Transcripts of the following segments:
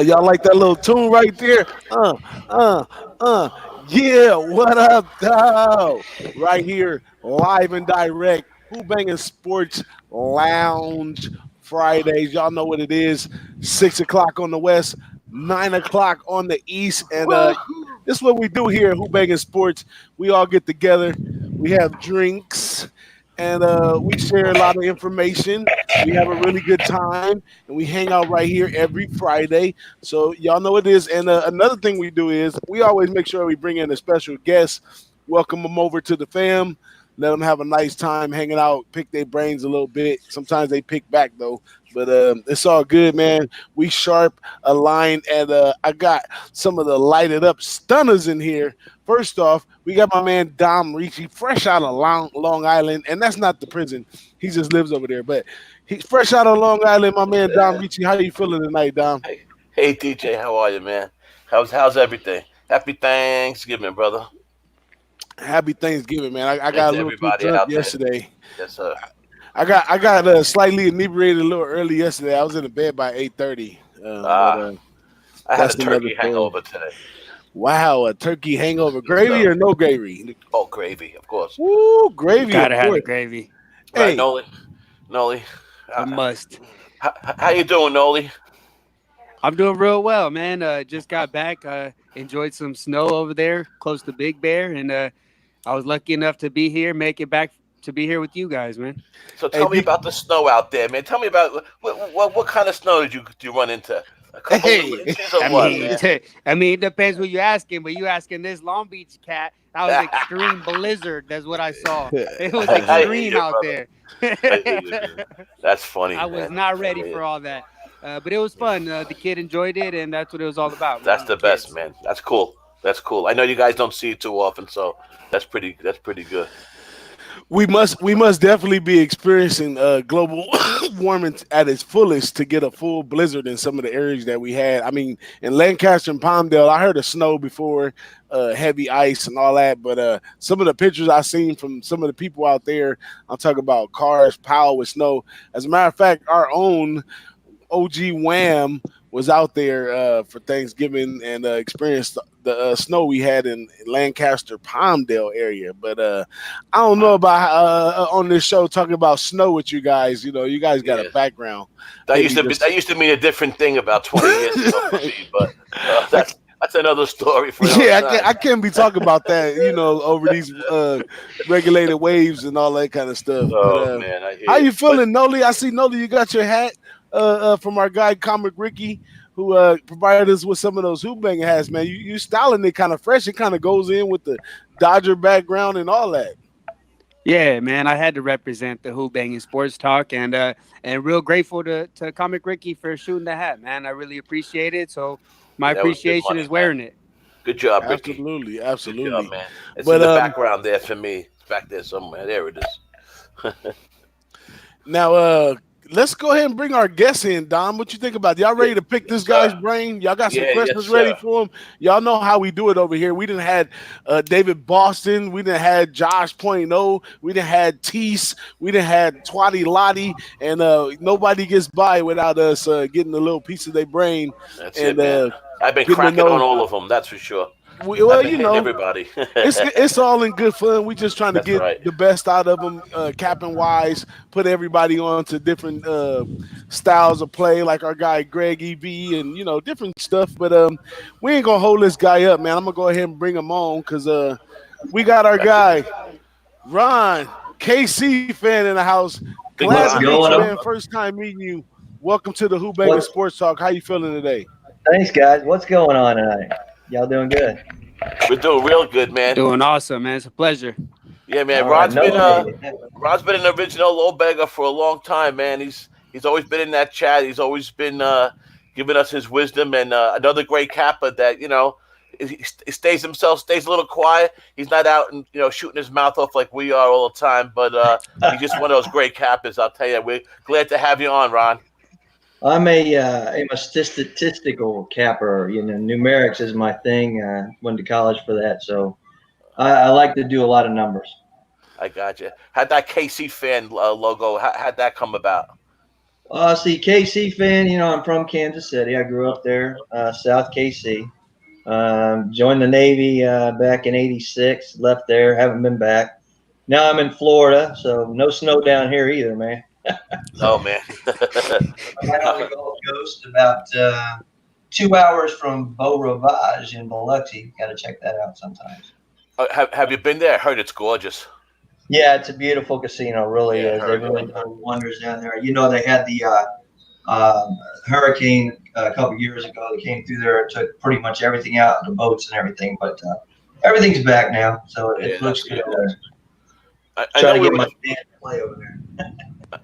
Y'all like that little tune right there? Uh, uh. Yeah, what up, dog? Right here, live and direct. Who Banging Sports Lounge Fridays. Y'all know what it is. 6 o'clock on the west, 9 o'clock on the east, and this is what we do here at Who Banging Sports. We all get together. We have drinks, and we share a lot of information. We have a really good time, and we hang out right here every Friday. So y'all know what it is. And another thing we do is we always make sure we bring in a special guest, welcome them over to the fam, let them have a nice time hanging out, pick their brains a little bit. Sometimes they pick back though, but it's all good, man. We sharp, aligned, and I got some of the lighted up stunners in here. First off, we got my man Dom Ricci, fresh out of Long Island, and that's not the prison. He just lives over there, but he's fresh out of Long Island. My man Dom Ricci, how you feeling tonight, Dom? Hey DJ, how are you, man? How's everything? Happy Thanksgiving, brother. Happy Thanksgiving, man. I And got a to little too everybody drunk out there. yesterday. Yes, sir. I got slightly inebriated a little early yesterday. I was in the bed by 8:30. But Ah, I had a that's another turkey story. hangover today. Wow, a turkey hangover, gravy So, or no gravy? oh, gravy, of course. Woo, gravy, of Gotta have the course. gravy. Right, Hey, Noli? Noli? A How, must. how you doing, Noli? I'm doing real well, man. Just got back. Enjoyed some snow over there close to Big Bear, and I was lucky enough to be here, make it back to be here with you guys, man. So hey, tell me about the snow out there, man. Tell me about what kind of snow did you run into? A couple little hey, inches or I what, mean, man? I mean, it depends what you're asking, but you asking this Long Beach cat, that was extreme blizzard. That's what I saw. It was I hear extreme you, out brother. there. I hear you, man. That's funny, I was man. not I ready hear you. for all that, but it was fun. The kid enjoyed it, and that's what it was all about, That's man. the The best, kids. man. That's cool. That's cool. I know you guys don't see it too often, so that's pretty good. we must definitely be experiencing global warming at its fullest to get a full blizzard in some of the areas that we had. I mean, in Lancaster and Palmdale, I heard of snow before, heavy ice and all that, but some of the pictures I seen from some of the people out there, I'm talking about cars piled with snow. As a matter of fact, our own OG Wham was out there for Thanksgiving and experienced the snow we had in Lancaster, Palmdale area. But I don't know about on this show talking about snow with you guys. You know, you guys got a Yeah, background. that used Maybe to be just that used to mean a different thing about 20 years ago for me, but that's another story for another yeah, time. I can't be talking about that. You know, over these regulated waves and all that kind of stuff. But Oh man, I how hear you. you But feeling, Noli? I see Noli. You got your hat from our guy Comic Ricky, who provided us with some of those hoop banging hats. Man, you styling it kind of fresh. It kind of goes in with the Dodger background and all that. Yeah, man, I had to represent the Who Banging Sports Talk, and real grateful to Comic Ricky for shooting the hat, man. I really appreciate it. So my yeah, that was good appreciation money, is man. wearing it. Good job, Ricky. Absolutely, Good job, absolutely. man. It's in But the background there for me. It's back there somewhere. There it is. now, let's go ahead and bring our guests in, Dom. What you think about it? Y'all ready to pick Yes, this guy's sir. brain? Y'all got some Yeah, yes, questions ready sir. for him? Y'all know how we do it over here. We didn't had David Boston. We didn't had Josh Point oh. We didn't had Tease. We didn't had Twatty Lottie. And nobody gets by without us getting a little piece of their brain That's and it, man. I've been getting to cracking on know. all of them. That's for sure. I've Well, been you hitting know, everybody. it's all in good fun. We just trying to That's get right. the best out of them, capping wise. Put everybody onto different styles of play, like our guy Greg EB, and different stuff. But we ain't gonna hold this guy up, man. I'm gonna go ahead and bring him on because we got our Got you. guy Ron, KC fan in the house. Big Glad What's to Ron. meet you, going on? man. First time meeting you. Welcome to the Who Banging What? Sports Talk. How you feeling today? Thanks, guys. What's going on tonight? Y'all doing good? We're doing real good, man. Doing awesome, man. It's a pleasure. Yeah, man. All right, Ron's been an original low beggar for a long time, man. He's always been in that chat. He's always been giving us his wisdom and another great kappa that he stays himself, stays a little quiet. He's not out and shooting his mouth off like we are all the time, but he's just one of those great kappas. I'll tell you. We're glad to have you on, Ron. I'm a statistical capper. You know, numerics is my thing. Went to college for that, so I like to do a lot of numbers. I got you. Had that KC fan logo? How'd that come about? See, KC fan. I'm from Kansas City. I grew up there, South KC. Joined the Navy back in '86. Left there. Haven't been back. Now I'm in Florida, so no snow down here either, man. Oh man. Right on the Gulf Coast, about 2 hours from Beau Rivage in Biloxi. Got to check that out sometimes. Have you been there? I heard it's gorgeous. Yeah, it's a beautiful casino. Really Yeah, I is. They've heard. really done wonders down there. They had the hurricane a couple years ago. They came through there and took pretty much everything out, the boats and everything. But everything's back now, so Yeah, it looks that's good good. over there. I Trying know to we get were my band to play over there.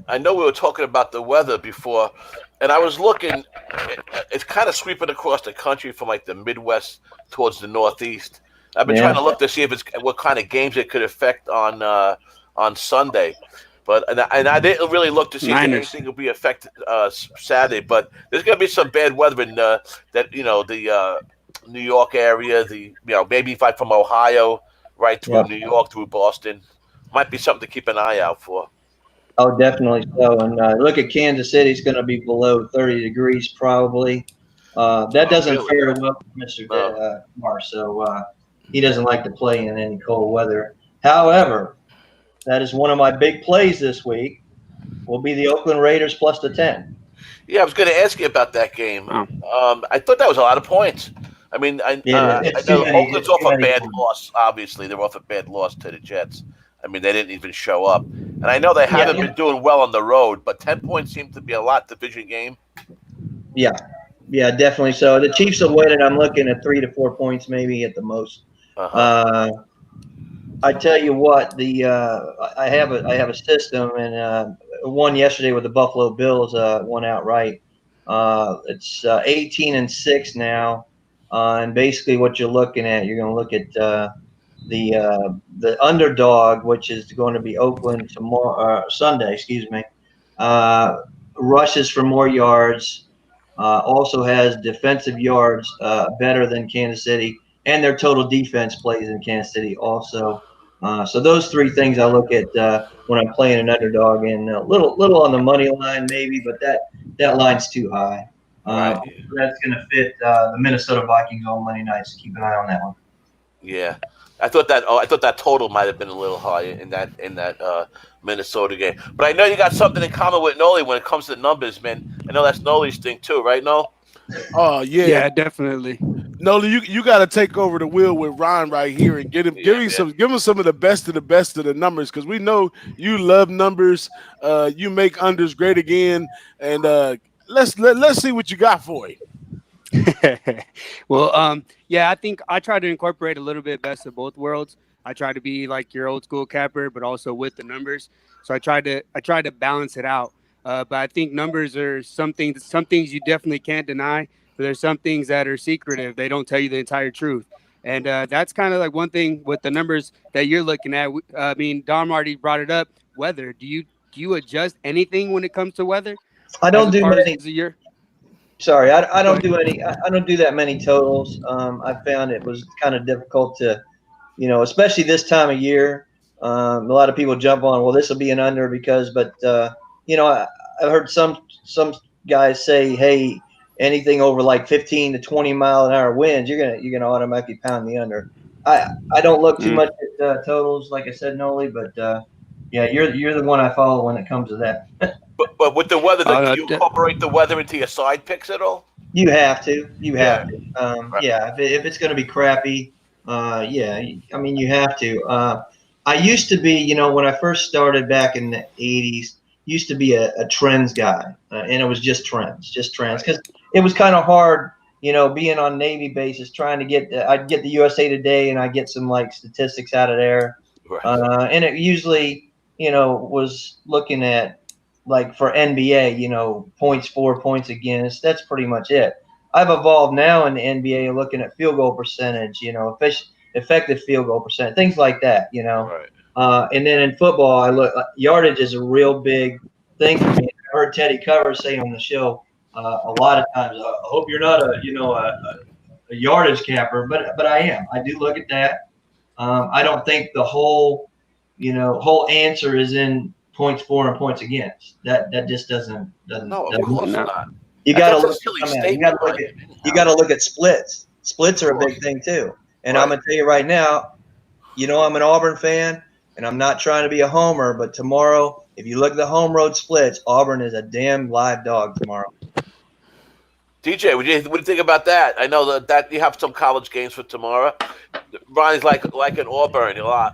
I know we were talking about the weather before, and I was looking. It's kind of sweeping across the country from like the Midwest towards the Northeast. I've been trying Yeah. to look to see if it's what kind of games it could affect on Sunday, but and I didn't really look to see if Niners. anything would be affected Saturday. But there's going to be some bad weather in that the New York area, the maybe if I'm from Ohio right through Yeah. New York through Boston, might be something to keep an eye out for. Oh, definitely so. And look at Kansas City; it's going to be below 30 degrees probably. That Oh, doesn't really? fare well for Mr. No. Mar, so he doesn't like to play in any cold weather. However, that is one of my big plays this week. Will be the Oakland Raiders plus the 10. Yeah, I was going to ask you about that game. Oh, I thought that was a lot of points. I mean, I It's too know many. Oakland's It's off too a many bad points. loss. Obviously, they're off a bad loss to the Jets. I mean, they didn't even show up, and I know they Yeah, haven't been doing well on the road. But 10 points seems to be a lot division game. yeah, yeah, definitely. So the Chiefs will win it. I'm looking at 3 to 4 points, maybe at the most. Uh huh. Uh, I tell you what, the I have a system, and one yesterday with the Buffalo Bills won outright. It's 18-6 now, and basically what you're looking at, you're going to look at the underdog, which is going to be Oakland tomorrow, Sunday, excuse me. Uh, Rushes for more yards. Also has defensive yards better than Kansas City, and their total defense plays in Kansas City also. So those three things I look at when I'm playing an underdog, and a little on the money line maybe, but that line's too high. Right. That's going to fit the Minnesota Vikings on Monday night. So keep an eye on that one. Yeah. I thought that. Oh, I thought that total might have been a little high in that Minnesota game. But I know you got something in common with Noli when it comes to numbers, man. I know that's Noli's thing too, right? No. Oh yeah, yeah, definitely. Nola, you got to take over the wheel with Ron right here and get him Yeah, man. give him some of the best of the numbers because we know you love numbers. You make unders great again, and let's see what you got for him. Well, yeah, I think I try to incorporate a little bit best of both worlds. I try to be like your old school capper, but also with the numbers. So I try to balance it out. But I think numbers are some things you definitely can't deny, but there's some things that are secretive. They don't tell you the entire truth. And that's kind of like one thing with the numbers that you're looking at. I mean, Dom already brought it up. Weather. Do you adjust anything when it comes to weather I as don't do far as many. a year? Sorry, I Go don't ahead. do any. I don't do that many totals. I found it was kind of difficult to especially this time of year. A lot of people jump on, well, this will be an under because, but I've heard some guys say, hey, anything over like 15 to 20-mile-an-hour winds, you're gonna automatically pound the under. I don't look too Mm. much at totals, like I said, Noli, but yeah, you're the one I follow when it comes to that. But with the weather, do Uh, you incorporate the weather into your side picks at all? You have to. You Yeah. have to. Right. Yeah, if it's going to be crappy, yeah, I mean, you have to. I used to be, when I first started back in the 80s, used to be a trends guy, and it was just trends, Right. because it was kind of hard, being on Navy bases, trying to I'd get the USA Today, and I'd get some like statistics out of there, Right. and it usually, was looking at like for NBA, points for, points against. That's pretty much it. I've evolved now in the NBA looking at field goal percentage, effective field goal percent, things like that, Right. And then in football, I look yardage is a real big thing for me. I heard Teddy Covers say on the show a lot of times. I hope you're not a yardage capper, but I am. I do look at that. I don't think the whole answer is in points for and points against. That just doesn't No, of doesn't course No. not. you got to That's a look silly at some of that. statement, in my opinion. You got to look at splits. Of Splits are a course. big thing too. And I'm Right. gonna tell you right now, I'm an Auburn fan, and I'm not trying to be a homer, but tomorrow, if you look at the home road splits, Auburn is a damn live dog tomorrow. DJ, what do you think about that? I know that you have some college games for tomorrow. Ronnie's like an Auburn a lot.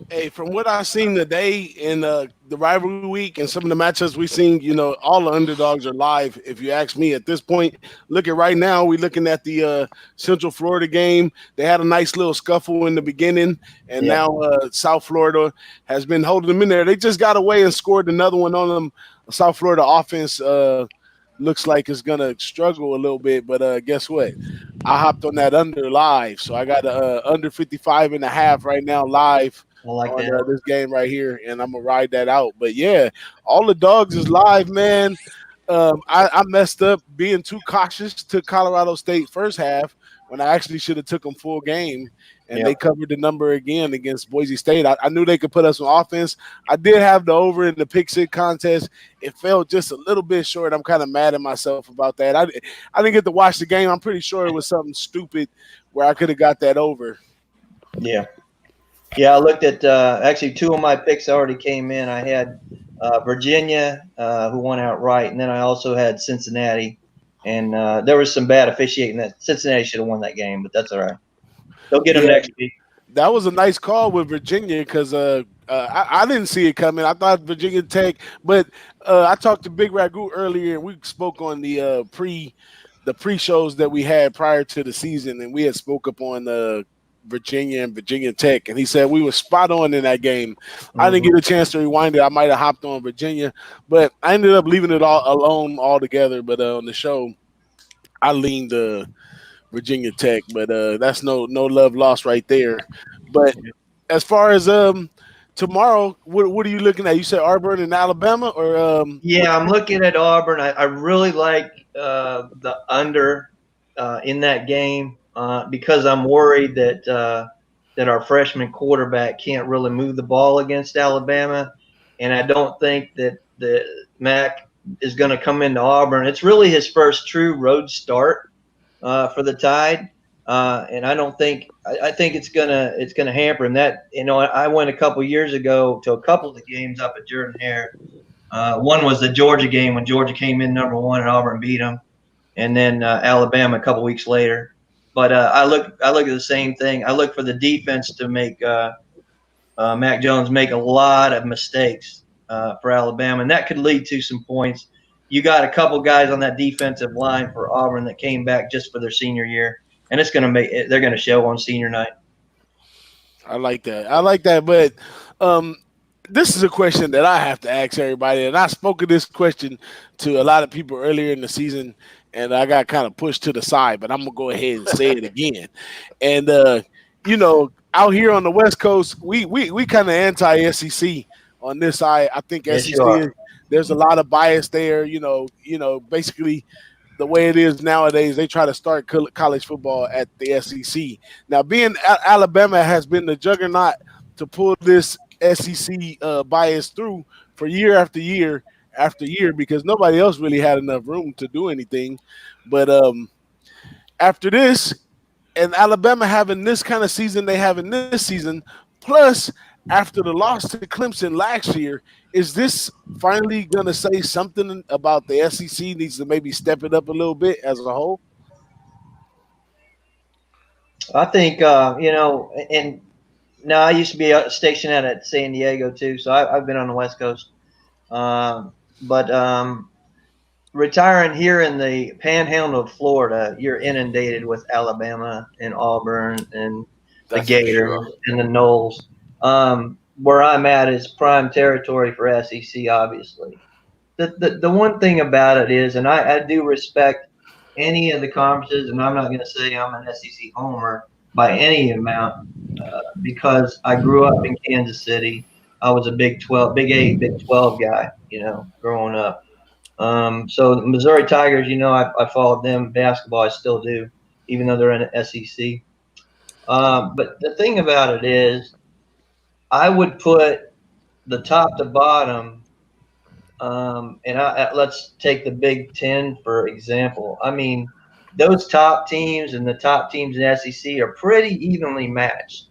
Hey, from what I've seen today in the rivalry week and some of the matchups we've seen, all the underdogs are live. If you ask me at this point, look at right now, we're looking at the Central Florida game. They had a nice little scuffle in the beginning, and Yeah, now South Florida has been holding them in there. They just got away and scored another one on them. South Florida offense looks like it's going to struggle a little bit, but guess what? I hopped on that under live, so I got under 55 and a half right now live I like on that. this game right here, and I'm gonna ride that out. But yeah, all the dogs is live, man. I messed up being too cautious to Colorado State first half when I actually should have took them full game, and Yeah, they covered the number again against Boise State. I knew they could put us on offense. I did have the over in the pick six contest. It fell just a little bit short. I'm kind of mad at myself about that. I didn't get to watch the game. I'm pretty sure it was something stupid where I could have got that over. yeah, yeah. I looked at actually two of my picks already came in. I had Virginia, who won outright, and then I also had Cincinnati. And there was some bad officiating. That Cincinnati should have won that game, but that's all right. They'll get them Yeah, next week. that was a nice call with Virginia because I didn't see it coming. I thought Virginia Tech, but I talked to Big Ragu earlier, and we spoke on the pre shows that we had prior to the season, and we had spoke up on Virginia and Virginia Tech, and he said we were spot on in that game. I didn't Mm-hmm. get a chance to rewind it. I might have hopped on Virginia, but I ended up leaving it all alone altogether. But on the show, I leaned Virginia Tech, but that's no love lost right there. But as far as tomorrow, what are you looking at? You said Auburn in Alabama, or Yeah, I'm looking at Auburn. I really like the under in that game because I'm worried that our freshman quarterback can't really move the ball against Alabama, and I don't think that the Mac is going to come into Auburn. It's really his first true road start for the Tide, and I don't think I think it's gonna hamper him. That I went a couple years ago to a couple of the games up at Jordan Hare. One was the Georgia game when Georgia came in number one and Auburn beat them, and then Alabama a couple weeks later. But I look at the same thing. I look for the defense to make Mac Jones make a lot of mistakes for Alabama, and that could lead to some points. You got a couple guys on that defensive line for Auburn that came back just for their senior year, and it's going to make they're going to show on senior night. I like that. I like that, but um, this is a question that I have to ask everybody, and I spoke of this question to a lot of people earlier in the season, and I got kind of pushed to the side. But I'm gonna go ahead and say it again. And out here on the West Coast, we kind of anti SEC on this side. I think Yes, you SEC are. there's a lot of bias there. Basically the way it is nowadays, they try to start college football at the SEC. Now, being Alabama has been the juggernaut to pull this SEC bias through for year after year after year because nobody else really had enough room to do anything. But after this, and Alabama having this kind of season they have in this season, plus after the loss to Clemson last year, is this finally going to say something about the SEC needs to maybe step it up a little bit as a whole? I think and now I used to be stationed out at San Diego too, so I've been on the West Coast. But retiring here in the Panhandle of Florida, you're inundated with Alabama and Auburn and the That's for sure. Gators and the Knowles. Where I'm at is prime territory for SEC, obviously. The one thing about it is, and I do respect any of the conferences, and I'm not going to say I'm an SEC homer by any amount because I grew up in Kansas City. I was a Big 12, Big 8, Big 12 guy, growing up. So the Missouri Tigers, I followed them basketball. I still do, even though they're in the SEC. But the thing about it is, I would put the top to bottom And let's take the Big Ten for example. I mean, those top teams and the top teams in the SEC are pretty evenly matched.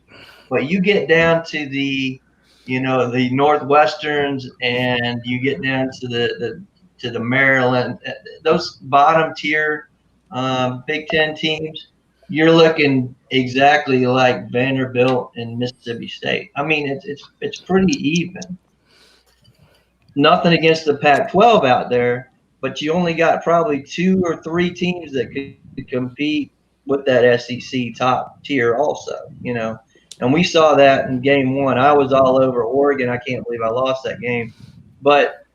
But you get down to the Northwesterns, and you get down to the Maryland, those bottom tier Big Ten teams. You're looking exactly like Vanderbilt and Mississippi State. I mean, it's pretty even. Nothing against the Pac-12 out there, but you only got probably two or three teams that could compete with that SEC top tier also. And we saw that in game one. I was all over Oregon. I can't believe I lost that game. But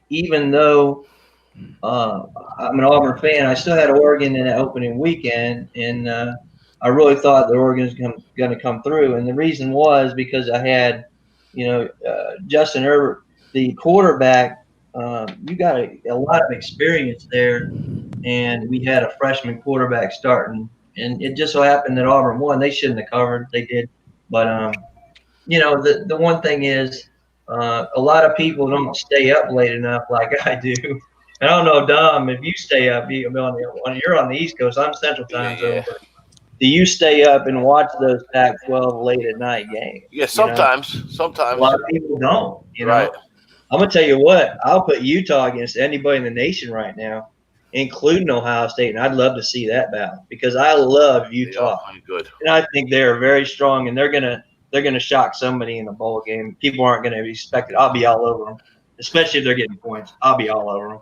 even though I'm an Auburn fan, I still had Oregon in the opening weekend, and I really thought that Oregon was going to come through. And the reason was because I had, Justin Herbert, the quarterback. You got a lot of experience there, and we had a freshman quarterback starting, and it just so happened that Auburn won. They shouldn't have covered. They did, but the one thing is, a lot of people don't stay up late enough like I do. I don't know, Dom, if you stay up, you're on the East Coast. I'm Central Yeah, Time Zone, yeah, but do you stay up and watch those Pac-12 late at night games? yeah. A lot Sometimes, of people don't. right? I'm gonna tell you what. I'll put Utah against anybody in the nation right now, including Ohio State, and I'd love to see that battle because I love They are Utah, playing good. and I think they're very strong, and they're gonna shock somebody in the bowl game. People aren't gonna expect it. I'll be all over them, especially if they're getting points. I'll be all over them.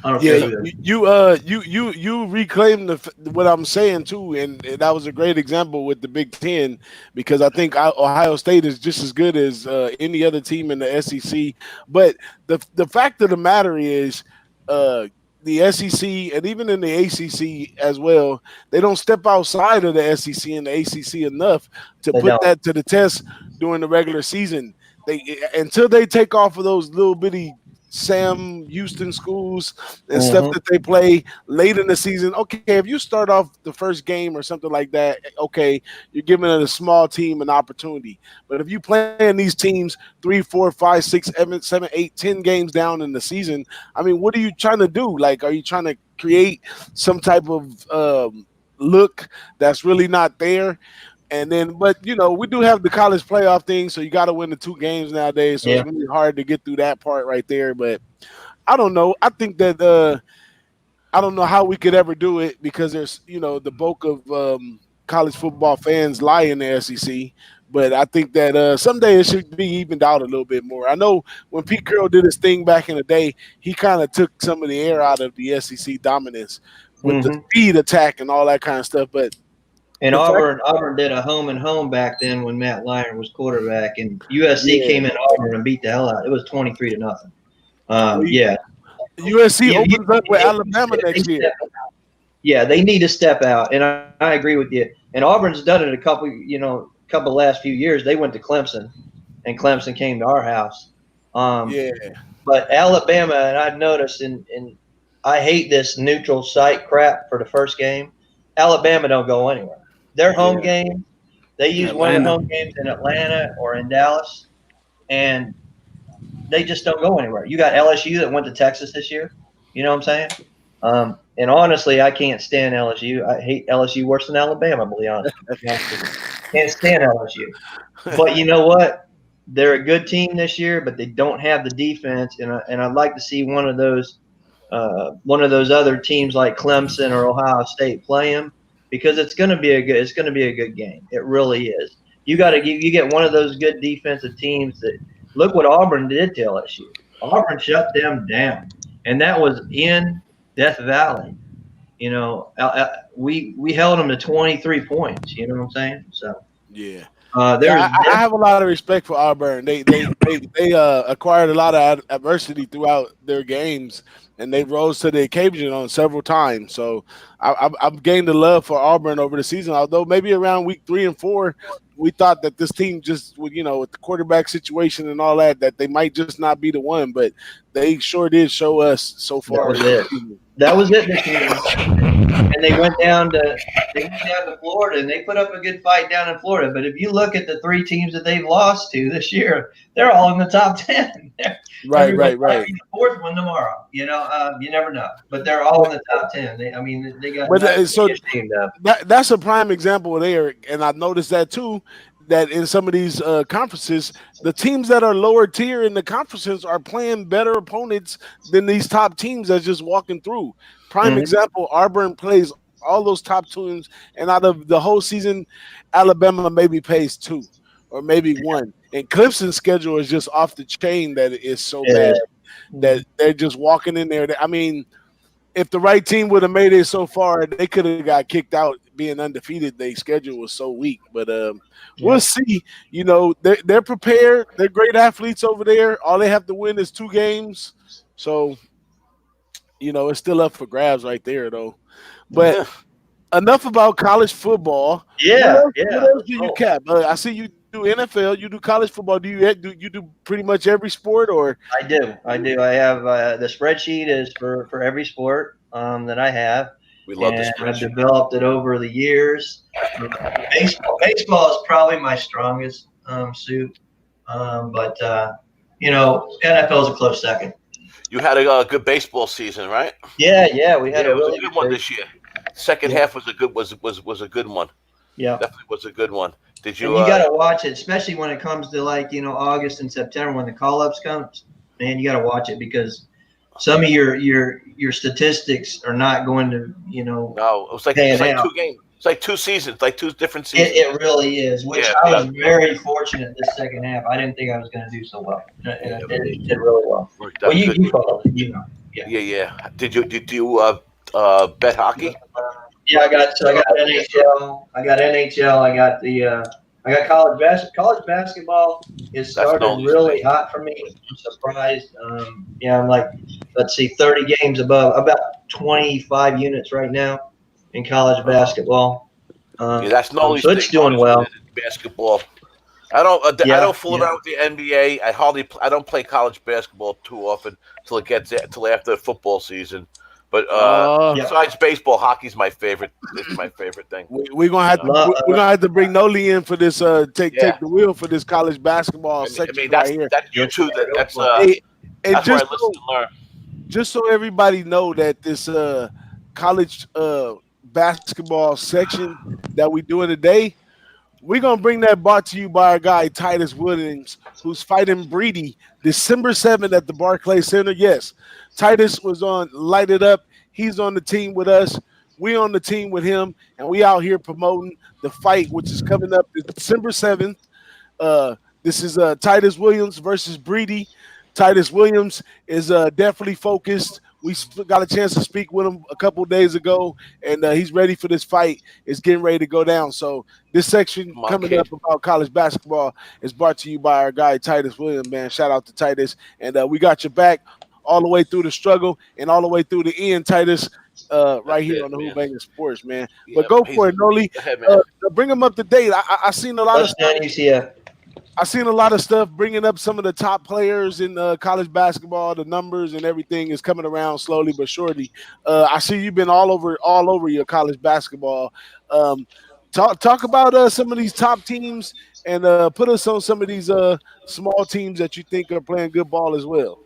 I don't care Yeah, who they're. you reclaim what I'm saying too, and that was a great example with the Big Ten because I think Ohio State is just as good as any other team in the SEC. But the fact of the matter is, uh, the SEC and even in the ACC as well, they don't step outside of the SEC and the ACC enough to They put don't. that to the test during the regular season. They until they take off of those little bitty Sam Houston schools and stuff Mm-hmm. that they play late in the season. Okay, if you start off the first game or something like that, okay, you're giving a small team an opportunity. But if you playing these teams 3, 4, 5, 6, 7, 8, 10 games down in the season, I mean, what are you trying to do? Like, are you trying to create some type of look that's really not there? And then, but we do have the college playoff thing, so you got to win the 2 games nowadays. So it's Yeah. really hard to get through that part right there. But I don't know. I think that I don't know how we could ever do it because there's the bulk of college football fans lie in the SEC. But I think that someday it should be evened out a little bit more. I know when Pete Carroll did his thing back in the day, he kind of took some of the air out of the SEC dominance with the Mm-hmm. speed attack and all that kind of stuff. But And the fact, Auburn did a home and home back then when Matt Lyon was quarterback, and USC yeah, came in Auburn and beat the hell out. It was 23-0. well, Yeah, USC you, opens up with they, Alabama they next year. step, yeah, they need to step out, and I agree with you. And Auburn's done it couple last few years. They went to Clemson, and Clemson came to our house. Um, Yeah, but Alabama, and I've noticed, and I hate this neutral site crap for the first game. Alabama don't go anywhere. Their home yeah, game, they use one of their Atlanta. home games in Atlanta or in Dallas, and they just don't go anywhere. You got LSU that went to Texas this year. You know what I'm saying? And honestly, I can't stand LSU. I hate LSU worse than Alabama. To be honest with you, can't stand LSU. But you know what? They're a good team this year, but they don't have the defense, and I'd like to see one of those other teams like Clemson or Ohio State play them because it's going to be a good game. It really is. You get one of those good defensive teams that look what Auburn did to LSU. Auburn shut them down, and that was in Death Valley. We held them to 23 points. You know what I'm saying? So yeah. Yeah, there's I have a lot of respect for Auburn. They acquired a lot of adversity throughout their games, and they rose to the occasion on several times. So I've gained a love for Auburn over the season. Although maybe around week 3 and 4, we thought that this team just would, with the quarterback situation and all that they might just not be the one. But they sure did show us so that far was in the it. season. That was it this year. And they went down to Florida and they put up a good fight down in Florida. But if you look at the three teams that they've lost to this year, they're all in the top 10. Right, Everybody right, might right. be the fourth one tomorrow. You never know. But they're all in the top 10. They got But nothing to so be ashamed of. that's a prime example there, and I noticed that too. That in some of these conferences, the teams that are lower tier in the conferences are playing better opponents than these top teams that's just walking through. Prime Mhm. example: Auburn plays all those top teams, and out of the whole season, Alabama maybe plays two or maybe one. And Clemson's schedule is just off the chain that it is so bad that Mhm. they're just walking in there. I mean, if the right team would have made it so far, they could have got kicked out being undefeated. Their schedule was so weak, but we'll Yeah. see. You know, they're prepared. They're great athletes over there. All they have to win is 2 games. So it's still up for grabs right there, though. But Yeah. enough about college football. What Yeah. else? What Yeah. else Let's do you roll. cap? I see you do NFL. You do college football. Do you do pretty much every sport or? I do. I do. I have the spreadsheet is for every sport that I have, We love the and I've spreadsheet. developed it over the years. Baseball is probably my strongest suit, but NFL is a close second. You had a good baseball season, right? Yeah, yeah, we had Yeah, a it was a really good good one break. this year. Second Yeah, half was a good was a good one. yeah. Definitely was a good one. Did And you? you got to watch it, especially when it comes to August and September when the call ups comes. Man, you got to watch it because some of your statistics are not going to No, it's pan like out. two games. It's like two seasons, like two different It, seasons. it really is, which Yeah, I yeah, was very fortunate this second half. I didn't think I was going to do so well, and yeah. I did really well. Worked Well, out you good. you followed it, yeah. Yeah, yeah. Did you bet hockey? Yeah, I got NHL. I got NHL. I got college basketball is That's started Noli's thing. really hot for me. I'm surprised. I'm like, let's see, 30 games above, about 25 units right now in college basketball. Yeah, that's Noli's So it's thing. doing Noli's good well. at basketball. I don't Yeah, fool yeah. around with the NBA. I don't play college basketball too often till after football season. But Uh, Yep. besides baseball, hockey's my favorite. It's my favorite thing. we're gonna You have know. to Lo- we're gonna have to bring Noli in for this. Take Yeah. the wheel for this college basketball I mean section right here. that's you yes, too. sir. Go for it. Hey, and That's where I listen and learn. just so everybody know that this college basketball section that we doing today, we're gonna bring that brought to you by our guy Titus Williams, who's fighting Breedy December 7th at the Barclays Center. Yes, Titus was on Light It Up. He's on the team with us. We on the team with him, and we out here promoting the fight, which is coming up December 7th. This is Titus Williams versus Breedy. Titus Williams is definitely focused. We got a chance to speak with him a couple days ago, and he's ready for this fight. It's getting ready to go down. So this section Come on, coming up kid. about college basketball is brought to you by our guy Titus Williams. Man, shout out to Titus, and we got your back all the way through the struggle and all the way through the end, Titus. Right That's here it, on the man. Who-Bangin Sports, man. But Yeah, go he's. for it, Noli. Go ahead, Uh, man. bring him up to date. I seen a lot of stuff. Touchdown UCF. I seen a lot of stuff bringing up some of the top players in college basketball. The numbers and everything is coming around slowly but surely. I see you've been all over your college basketball. Um, talk about some of these top teams and put us on some of these small teams that you think are playing good ball as well.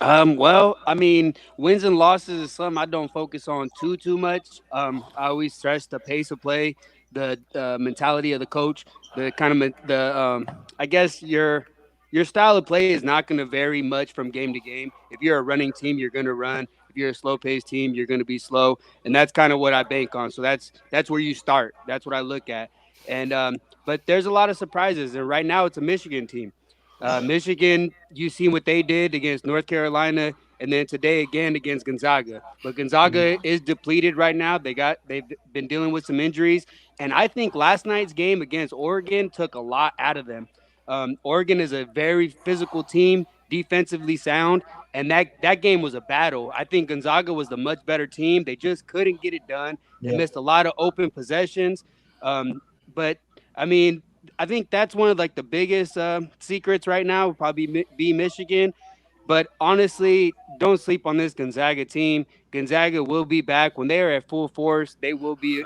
Well, I mean, wins and losses is something I don't focus on too much. I always stress the pace of play, the mentality of the coach, the kind of I guess your style of play is not going to vary much from game to game. If you're a running team, you're going to run. If you're a slow paced team, you're going to be slow, and that's kind of what I bank on. So that's where you start. That's what I look at. And but there's a lot of surprises, and right now it's a Michigan team. Michigan, you seen what they did against North Carolina, and then today again against Gonzaga. But Gonzaga is depleted right now. They've been dealing with some injuries, and I think last night's game against Oregon took a lot out of them. Oregon is a very physical team, defensively sound, and that game was a battle. I think Gonzaga was the much better team. They just couldn't get it done. They Yeah. missed a lot of open possessions. But I mean, I think that's one of like the biggest secrets right now would probably be Michigan. But honestly, don't sleep on this Gonzaga team. Gonzaga will be back when they are at full force. They will be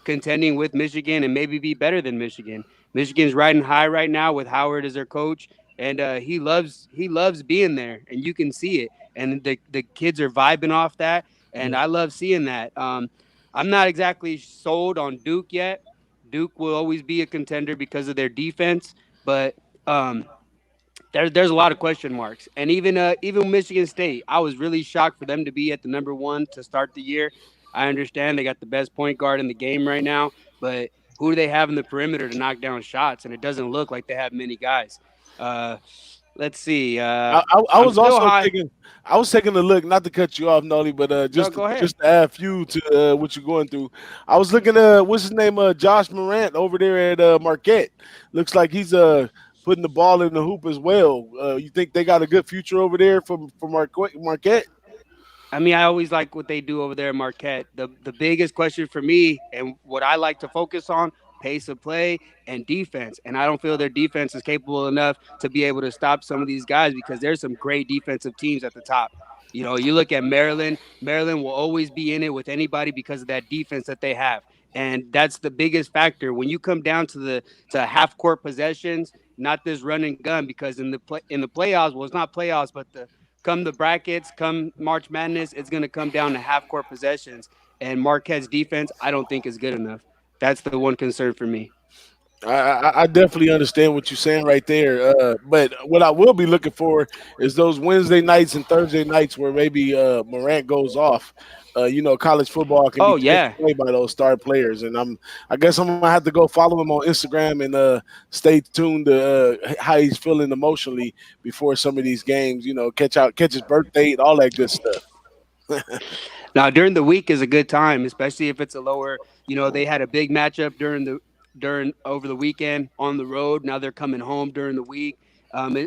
contending with Michigan and maybe be better than Michigan. Michigan's riding high right now with Howard as their coach, and he loves being there, and you can see it. And the kids are vibing off that, and Yeah. I love seeing that. I'm not exactly sold on Duke yet. Duke will always be a contender because of their defense, but um, there's a lot of question marks. And even Michigan State, I was really shocked for them to be at the number one to start the year. I understand they got the best point guard in the game right now, but who do they have in the perimeter to knock down shots? And it doesn't look like they have many guys. Uh, let's see. I I'm was still also high. taking I was taking a look, not to cut you off, Nolly, but No, go ahead. just to add fuel to what you're going through. I was looking what's his name, Josh Morant over there at Marquette. Looks like he's putting the ball in the hoop as well. You think they got a good future over there for Marquette? I mean, I always like what they do over there at Marquette. The biggest question for me and what I like to focus on, pace of play and defense. And I don't feel their defense is capable enough to be able to stop some of these guys because there's some great defensive teams at the top. You look at Maryland. Maryland will always be in it with anybody because of that defense that they have. And that's the biggest factor when you come down to half court possessions, not this run and gun. Because in the playoffs, well, it's not playoffs, but the brackets, come March Madness, it's going to come down to half court possessions. And Marquette's defense, I don't think is good enough. That's the one concern for me. I definitely understand what you're saying right there. But what I will be looking for is those Wednesday nights and Thursday nights where maybe Morant goes off. College football can be Oh taken yeah. away by those star players, and I guess I'm gonna have to go follow him on Instagram and stay tuned to how he's feeling emotionally before some of these games. Catch his birth date, all that good stuff. Now during the week is a good time, especially if it's a lower. They had a big matchup during over the weekend on the road. Now they're coming home during the week.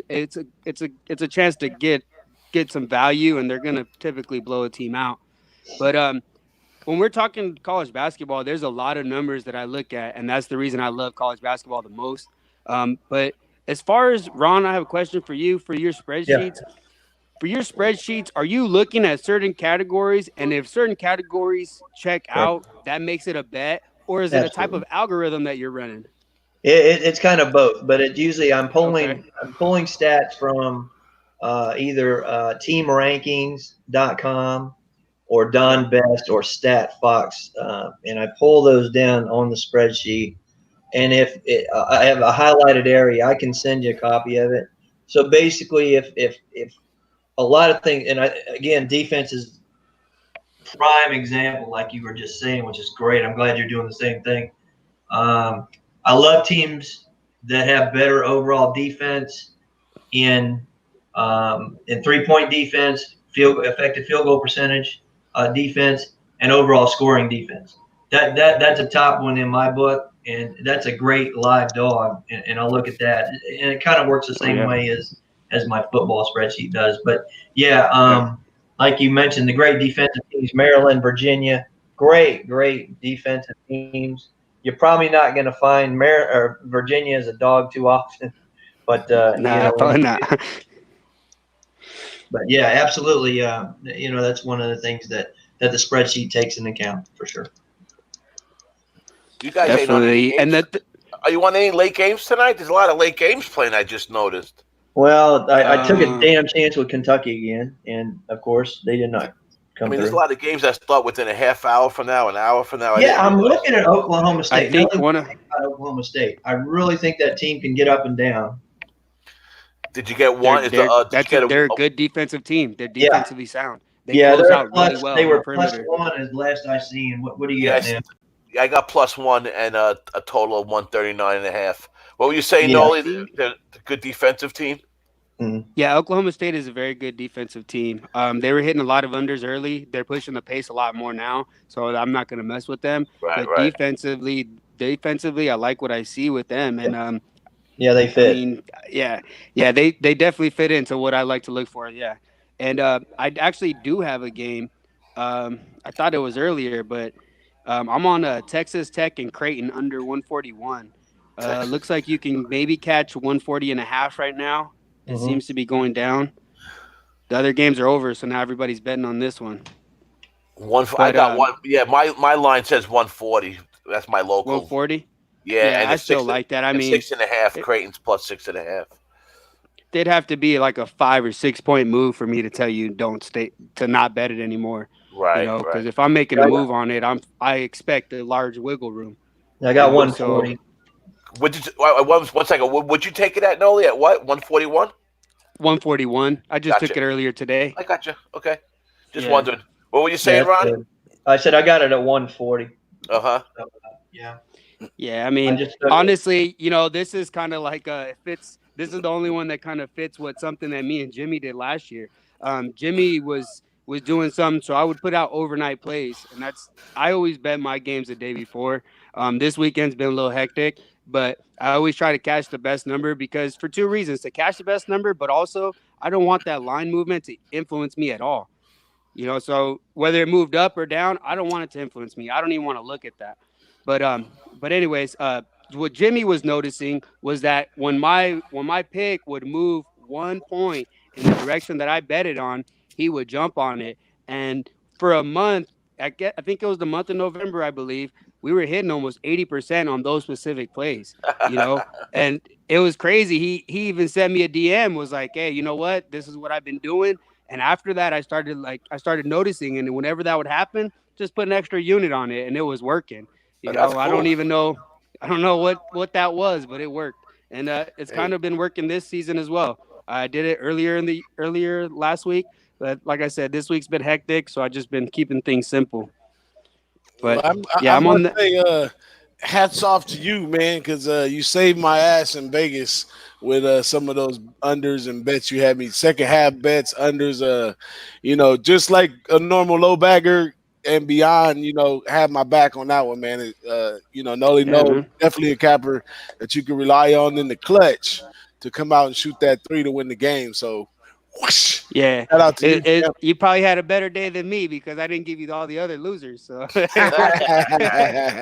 It's a chance to get some value, and they're gonna typically blow a team out. But when we're talking college basketball, there's a lot of numbers that I look at, and that's the reason I love college basketball the most. But as far as Ron, I have a question for you for your Yeah. spreadsheets. For your spreadsheets, are you looking at certain categories? And if certain categories check Sure. out, that makes it a bet? Or is it a type Absolutely. of algorithm that you're running? It's kind of both, but it usually Okay. I'm pulling stats from either teamrankings.com or Okay. Don Best or StatFox, and I pull those down on the spreadsheet. And I have a highlighted area, I can send you a copy of it. So basically, if a lot of things, and again, defense is prime example, like you were just saying, which is great. I'm glad you're doing the same thing. Um, I love teams that have better overall defense in 3-point defense, effective field goal percentage defense, and overall scoring defense. That's a top one in my book, and that's a great live dog. And I'll look at that, and it kind of works the Oh same yeah. way as my football spreadsheet does. But yeah, Yeah. like you mentioned, the great defensive teams, Maryland, Virginia, great defensive teams. You're probably not going to find Virginia as a dog too often, but Nah, probably not. but yeah, absolutely. That's one of the things that the spreadsheet takes into account for sure. You guys ain't on any Definitely. And games. that Are you on any late games tonight? There's a lot of late games playing. I just noticed. Well, I took a uh damn chance with Kentucky again, and of course they did not I come mean, there's a through. lot of games that start within a half hour from now, an hour from now. I Yeah, didn't I'm realize. looking at Oklahoma I State. think Not one of Oklahoma State. I really think that team can get up and down. Did you get they're one? Is the they're did you that's a get they're a a good defensive team. They're Yeah, defensively sound. They yeah, close they're out really plus. well They on the were plus perimeter. one as last I seen. What do you got yes? now? I got +1 and a total of 139.5. What were you saying, Yeah. I Noli? think They're a good defensive team. Mhm. Yeah, Oklahoma State is a very good defensive team. They were hitting a lot of unders early. They're pushing the pace a lot more now, so I'm not going to mess with them. Right, But right. defensively, I like what I see with them, and Yeah, they I fit. mean, yeah, yeah, they definitely fit into what I like to look for. Yeah, and I actually do have a game. I thought it was earlier, but I'm on Texas Tech and Creighton under 141. Texas. Looks like you can maybe catch 140 and a half right now. It Hmm. seems to be going down. The other games are over, so now everybody's betting on this one. I But got one. Yeah, my line says 140. That's my local. 140. Yeah, Yeah, and I it's still like that. I mean, 6.5. it, Creighton's plus 6.5. they'd have to be like a 5 or 6 point move for me to tell you don't stay to not bet it anymore. You Right, know, right. because if I'm making a Yeah, move on it, I expect a large wiggle room. I You got know, so 140. Would you? One second. Would you take it at Noli at what? 141. 141. I just Gotcha. took it earlier today. I gotcha. Okay. Just Yeah. wondering. What were you Yeah, saying, that's Ronnie? good. I said I got it at 140. Uh huh. So, yeah, Yeah, I I mean, just took it. honestly, you know, this is kind of like it fits. This is the only one that kind of fits what something that me and Jimmy did last year. Jimmy was doing something, so I would put out overnight plays, and that's I always bet my games the day before. This weekend's been a little hectic, but I always try to catch the best number because for two reasons: to catch the best number, but also I don't want that line movement to influence me at all. You know, so whether it moved up or down, I don't want it to influence me. I don't even want to look at that. But anyways, what Jimmy was noticing was that when my pick would move 1 point in the direction that I bet it on, he would jump on it. And for a month, I think it was the month of November, I believe, we were hitting almost 80% on those specific plays. You know, and it was crazy. He even sent me a DM, was like, "Hey, you know what? This is what I've been doing." And after that, I started noticing, and whenever that would happen, just put an extra unit on it, and it was working. You That's know, cool. I don't know what that was, but it worked, and it's kind Hey, of been working this season as well. I did it earlier last week, but like I said, this week's been hectic, so I just been keeping things simple. Well, But I yeah, I'm on must the. say, hats off to you, man, because you saved my ass in Vegas with some of those unders and bets you had me. Second half bets, unders, just like a normal low bagger and beyond, have my back on that one, man. Noli Yeah, no, man. definitely a capper that you can rely on in the clutch to come out and shoot that three to win the game. So, whoosh, Yeah, shout out to you, champ. you probably had a better day than me because I didn't give you all the other losers, so it worked.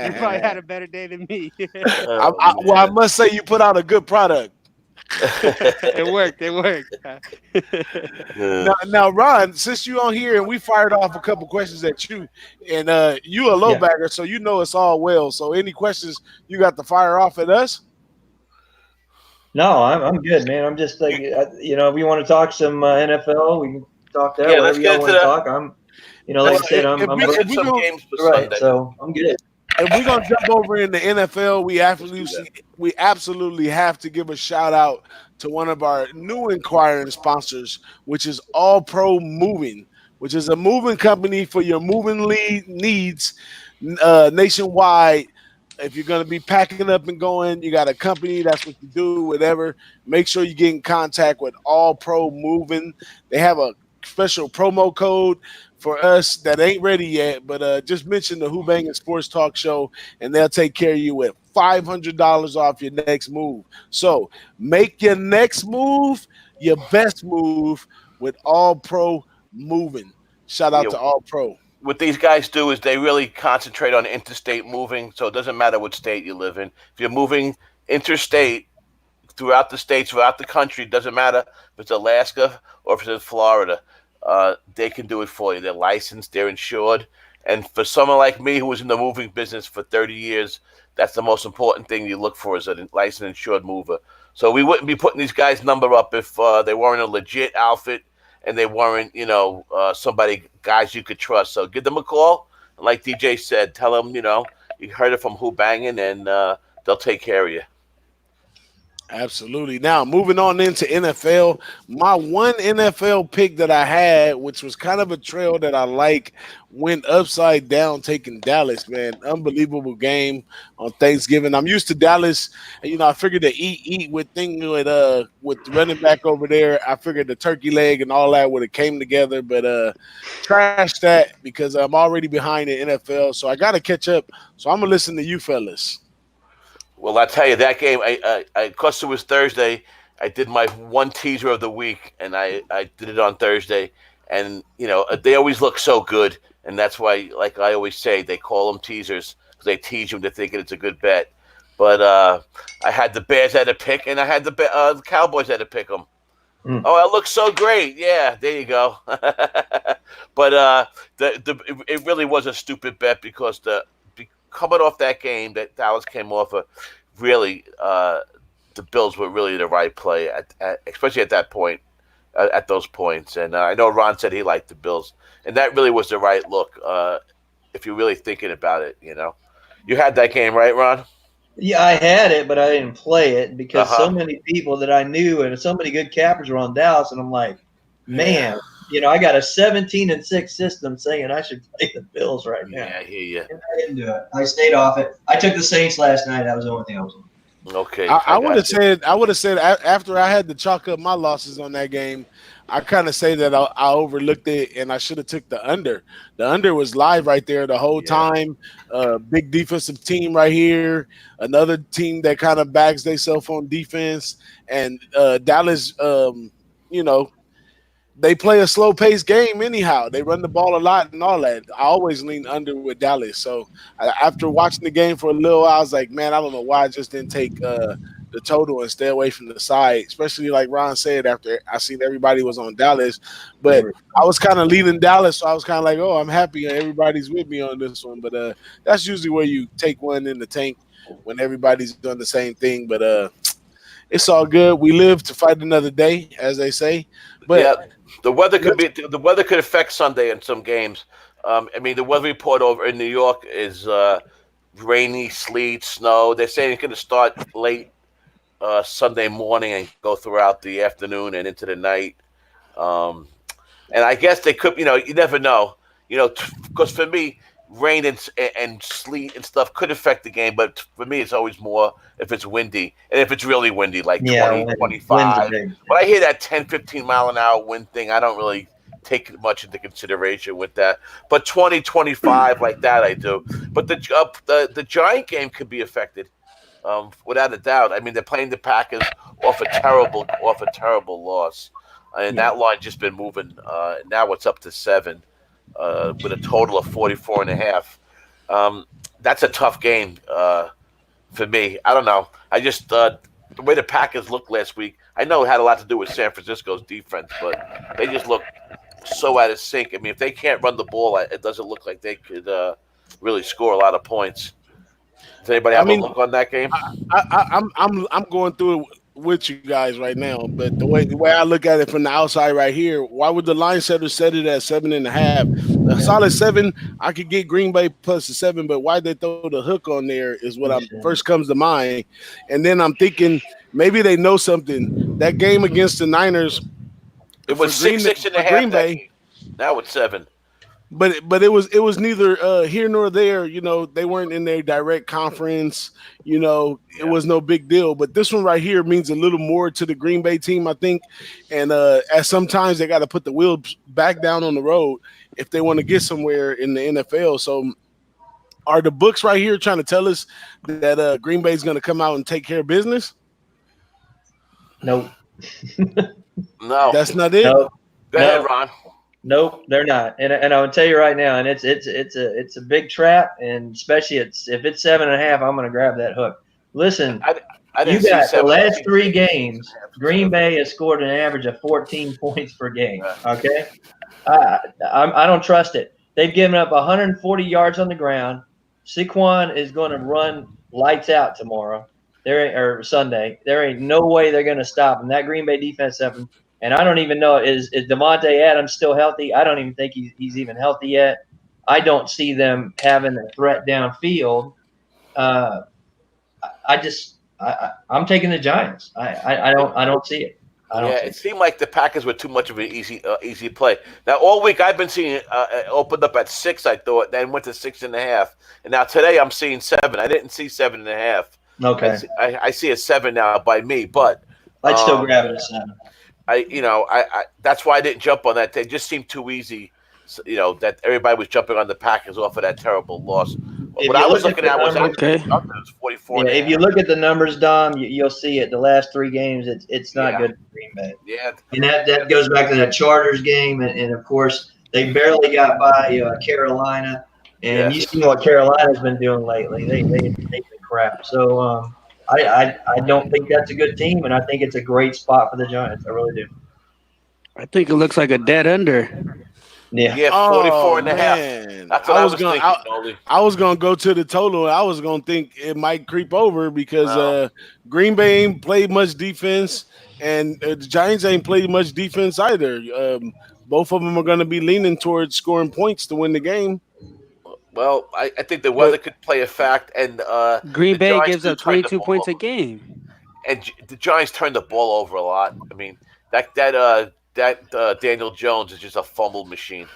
You probably had a better day than me. oh Well, I man. must say you put out a good product. It worked. It worked. Now, Ron, since you on here and we fired off a couple questions at you, and you a low Yeah. bagger, so you know us all well. So, any questions you got to fire off at us? No, I'm good, man. I'm just like, if you want to talk some NFL, we can talk that. Yeah, let's Whatever get y'all into want to the. talk. Like Well, I said, if I'm we Let's if hit we some gonna games for right. Sunday. So I'm good. if we're gonna jump over in the NFL, Let's do that. we absolutely have to give a shout out to one of our new inquiring sponsors, which is All Pro Moving, which is a moving company for your moving lead needs nationwide. If you're going to be packing up and going, you got a company, that's what you do, whatever. Make sure you get in contact with All Pro Moving. They have a special promo code for us that ain't ready yet, but just mention the Who-Bangin Sports Talk Show, and they'll take care of you with $500 off your next move. So make your next move your best move with All Pro Moving. Shout out Yeah, to All Pro. what these guys do is they really concentrate on interstate moving, so it doesn't matter what state you live in. If you're moving interstate throughout the states, throughout the country, doesn't matter if it's Alaska or if it's in Florida, they can do it for you. They're licensed, they're insured. And for someone like me who was in the moving business for 30 years, that's the most important thing you look for is a licensed insured mover. So we wouldn't be putting these guys' number up if they weren't a legit outfit and they weren't, somebody guys you could trust. So give them a call. And like DJ said, tell them, you heard it from Who-Bangin, and they'll take care of you. Absolutely. Now, moving on into NFL, my one NFL pick that I had, which was kind of a trail that I like, went upside down taking Dallas, man. Unbelievable game on Thanksgiving. I'm used to Dallas. I figured the eat with the running back over there. I figured the turkey leg and all that would have came together, but trash that because I'm already behind the NFL. So I gotta catch up. So I'm gonna listen to you fellas. Well, I tell you that game. Because it was Thursday, I did my one teaser of the week, and I did it on Thursday. And they always look so good, and that's why, like I always say, they call them teasers because they tease you into thinking it's a good bet. But I had the Bears at a pick, and I had the Cowboys at a pick 'em. Mm. Oh, it looks so great. Yeah, there you go. But it really was a stupid bet because coming off that game that Dallas came off of, really the Bills were really the right play especially at that point, at those points. And I know Ron said he liked the Bills, and that really was the right look. If you're really thinking about it, you had that game right, Ron. Yeah, I had it, but I didn't play it Uh because so huh. many people that I knew and so many good cappers were on Dallas, and I'm like, Yeah. man, I got a 17-6 system saying I should play the Bills right now. Yeah, I hear you. And I didn't do it. I stayed off it. I took the Saints last night. That was the only thing I was on. Okay, I I would have got you. said after I had to chalk up my losses on that game, I kind of say that I overlooked it and I should have took the under. The under was live right there the whole Yeah. time. Big defensive team right here. Another team that kind of backs themselves on defense, and Dallas. You know, they play a slow paced game anyhow. They run the ball a lot and all that. I always lean under with Dallas. So after watching the game for a little while, I was like, man, I don't know why I just didn't take the total and stay away from the side. Especially like Ron said, after I seen everybody was on Dallas, but I was kind of leaning Dallas, so I was kind of like, oh, I'm happy everybody's with me on this one. But that's usually where you take one in the tank when everybody's doing the same thing. But it's all good. We live to fight another day, as they say. But Yeah, the weather could let's be the weather could affect Sunday in some games. I mean, the weather report over in New York is rainy, sleet, snow. They're saying it's going to start late Sunday morning and go throughout the afternoon and into the night. Um, and I guess they could, you never know, because for me, rain and sleet and stuff could affect the game, but for me, it's always more if it's windy and if it's really windy, like Yeah, 20, wins a 25. big When I thing. hear that 10, 15 mile an hour wind thing, I don't really take much into consideration with that. But 20, 25 like that, I do. But the Giant game could be affected. Without a doubt. I mean, they're playing the Packers off a terrible loss, and Yeah. that line just been moving. Now it's up to 7, with a total of 44.5. Um, that's a tough game for me. I don't know. I just the way the Packers looked last week. I know it had a lot to do with San Francisco's defense, but they just looked so out of sync. I mean, if they can't run the ball, it doesn't look like they could really score a lot of points. Does anybody I have a mean, look on that game? I'm going through it with you guys right now, but the way I look at it from the outside right here, why would the line setter set it at 7.5? A solid 7, I could get Green Bay plus the 7, but why they throw the hook on there is what I'm first comes to mind, and then I'm thinking maybe they know something. That game against the Niners It for was six, Green six and a for half Green that Bay, game. Now it's 7. but it was neither here nor there. They weren't in their direct conference. It Yeah. was no big deal. But this one right here means a little more to the Green Bay team, I think. And as sometimes they got to put the wheels back down on the road if they want to get somewhere in the NFL. So are the books right here trying to tell us that Green Bay is going to come out and take care of business? Nope. No. That's not it. Nope. Go ahead, No. Ron. Nope, they're not. And I will tell you right now, and it's a big trap, and especially if it's 7.5, I'm gonna grab that hook. Listen, I, I you didn't see got the 7. I last seen three 6.5 games. and Green 7. Bay has scored an average of 14 points per game. Uh, Okay, I don't trust it. They've given up 140 yards on the ground. Saquon is going to run lights out tomorrow. Or Sunday. There ain't no way they're going to stop him. That Green Bay defense of him. And I don't even know is Devontae Adams still healthy? I don't even think he's even healthy yet. I don't see them having a threat downfield. Uh, I'm taking the Giants. I don't see it. I yeah, don't see it it. seemed like the Packers were too much of an easy play. Now all week I've been seeing it opened up at 6. I thought, then went to 6.5, and now today I'm seeing 7. I didn't see 7.5. Okay, I see a 7 now by me, but I'd still um, grab it at 7. I that's why I didn't jump on that. They just seemed too easy. So, that everybody was jumping on the Packers off of that terrible loss. If What I you was look at looking the at was numbers, actually Okay. the under. It's 44 yeah, and a if you half. look at the numbers, Dom, you'll see it. The last 3 games, it's not Yeah, good for Green Bay. yeah, And that goes back to that Chargers game, and of course they barely got by Carolina. And you see yes. what Carolina's been doing lately. They've been crap. So I don't think that's a good team, and I think it's a great spot for the Giants. I really do. I think it looks like a dead under. Yeah. Yeah, 44 Oh and a half. man, That's what I was thinking, Noli. I was gonna go to the total. I was gonna think it might creep over because No. Green Bay ain't played much defense, and the Giants ain't played much defense either. Both of them are gonna be leaning towards scoring points to win the game. Well, I think the weather But could play a fact, and Green the Bay Giants gives do up turn the 22 ball points a over, game. and the Giants turned the ball over a lot. I mean, that Daniel Jones is just a fumble machine,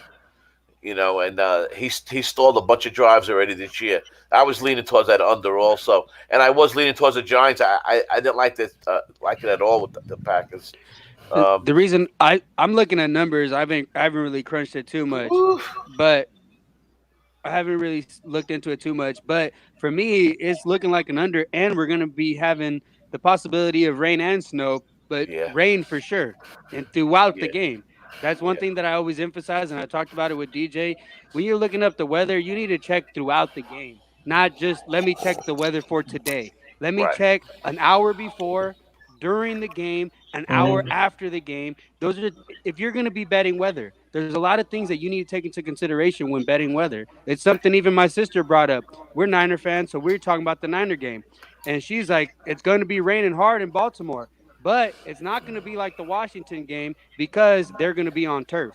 and he stalled a bunch of drives already this year. I was leaning towards that under also, and I was leaning towards the Giants. I didn't like it at all with the Packers. Um, The reason I'm looking at numbers, I haven't really crunched it too much, but I haven't really looked into it too much. But for me, it's looking like an under, and we're gonna be having the possibility of rain and snow, but yeah, rain for sure, and throughout the yeah, game. That's one yeah, thing that I always emphasize, and I talked about it with DJ. When you're looking up the weather, you need to check throughout the game, not just let me check the weather for today. Let me right. check an hour before, during the game, an hour Mhm. after the game. Those are if you're going to be betting weather. There's a lot of things that you need to take into consideration when betting weather. It's something even my sister brought up. We're Niner fans, so we're talking about the Niner game, and she's like, "It's going to be raining hard in Baltimore, but it's not going to be like the Washington game because they're going to be on turf,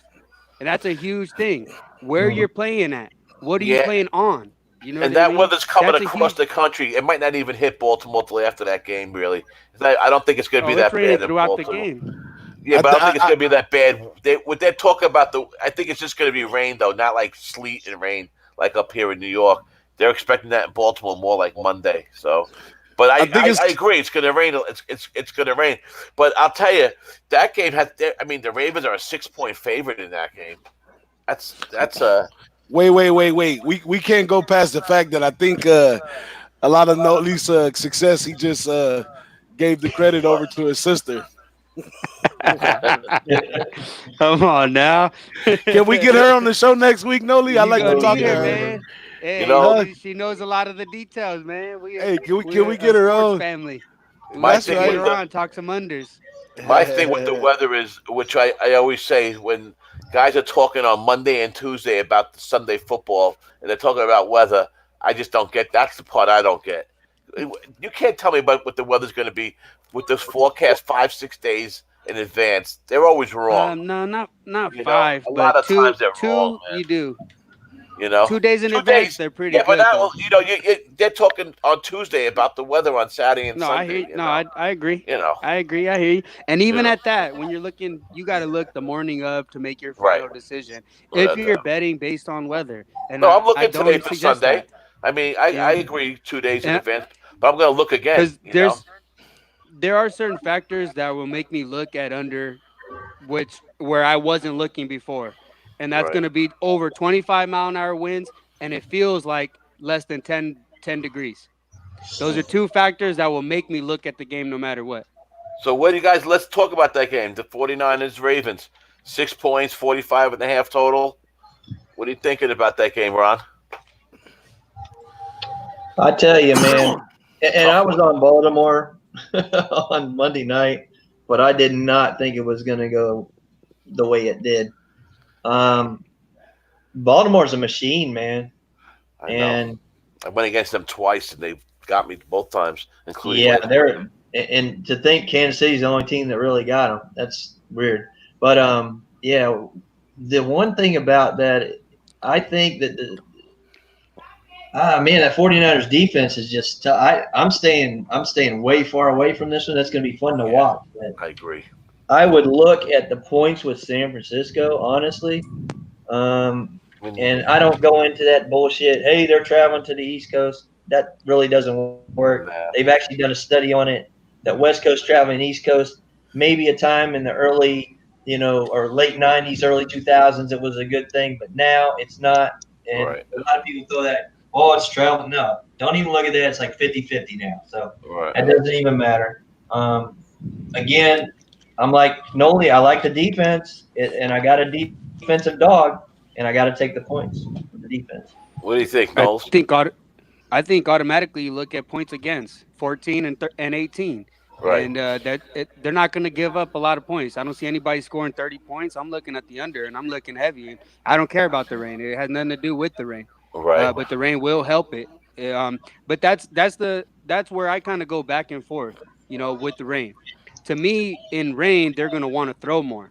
and that's a huge thing. Where Mhm. you're playing at, what are you Yeah, playing on? You know what and I that mean? weather's coming That's a across huge. the country. It might not even hit Baltimore till after that game. Really, I don't think it's going to be Oh, it's that raining bad in throughout the Baltimore. game. Yeah, but I don't I, think it's going to be that bad. What they're talking about, I think it's just going to be rain though, not like sleet and rain like up here in New York. They're expecting that in Baltimore more like Monday. So, but I think I it's agree. It's going to rain. It's going to rain. But I'll tell you, that game has. I mean, the Ravens are a 6 point favorite in that game. That's wait. We can't go past the fact that I think a lot of Noli's success. He just gave the credit over to his sister. Come on now. Can we get her on the show next week, Noli? I'd You like to gonna Oh talk need to her, yeah, her. man. man. you Hey, know Huh? she knows a lot of the details, man. Hey, We're can we a get her sports on? family. We my have That's to thing get with right. her on, talk some unders. my thing with the weather is, which I always say when guys are talking on Monday and Tuesday about the Sunday football and they're talking about weather, I just don't get. That's the part I don't get. You can't tell me about what the weather's going to be with this forecast 5 6 days in advance. They're always wrong. No, not A five, lot but of two. times they're wrong, Two, man. you do. You know, 2 days in 2 days. advance, they're pretty Yeah, but good now though. they're talking on Tuesday about the weather on Saturday and No, I hear Sunday. you. No, I agree. You know, I agree. I hear you. And you even know. at that, when you're looking, you got to look the morning of to make your Right. final decision. If Without you're doubt. betting based on weather, and No, I'm I looking today don't for suggest Sunday. that, I mean, you I know, agree 2 days in and advance, but I'm going to look again. because there are certain factors that will make me look at under which where I wasn't looking before, and that's Right. going to be over 25-mile-an-hour winds, and it feels like less than 10 degrees. Those are two factors that will make me look at the game no matter what. So, what do you guys, let's talk about that game. The 49ers Ravens. 6 points, 45 and a half total. What are you thinking about that game, Ron? I tell you, man. And I Tough was one. on Baltimore on Monday night, but I did not think it was going to go the way it did. Um, Baltimore's a machine, man, I know. and I went against them twice, and they got me both times, including yeah, last week. they're and to think Kansas City's the only team that really got them. That's weird. But yeah, the one thing about that, I think that man, that 49ers defense is just. I'm staying way far away from this one. That's going to be fun to Yeah, watch. But I agree. I would look at the points with San Francisco, honestly. Um, I mean, and I don't go into that bullshit. Hey, they're traveling to the East Coast. That really doesn't work. They've nah, actually done a study on it. That West Coast traveling East Coast, maybe a time in the early, or late '90s, early 2000s, it was a good thing, but now it's not. And right, a lot of people throw that, oh, it's traveling. No, don't even look at that. It's like 50-50 now. So right. that doesn't even matter. Again, I'm like Noli. I like the defense, and I got a defensive dog, and I got to take the points with the defense. What do you think, I Knowles? think I think automatically you look at points against 14 and 18. Right. and they're not going to give up a lot of points. I don't see anybody scoring 30 points. I'm looking at the under, and I'm looking heavy, and I don't care about the rain. It has nothing to do with the rain, Right. but the rain will help it. But that's where I kind of go back and forth, with the rain. To me, in rain, they're going to want to throw more.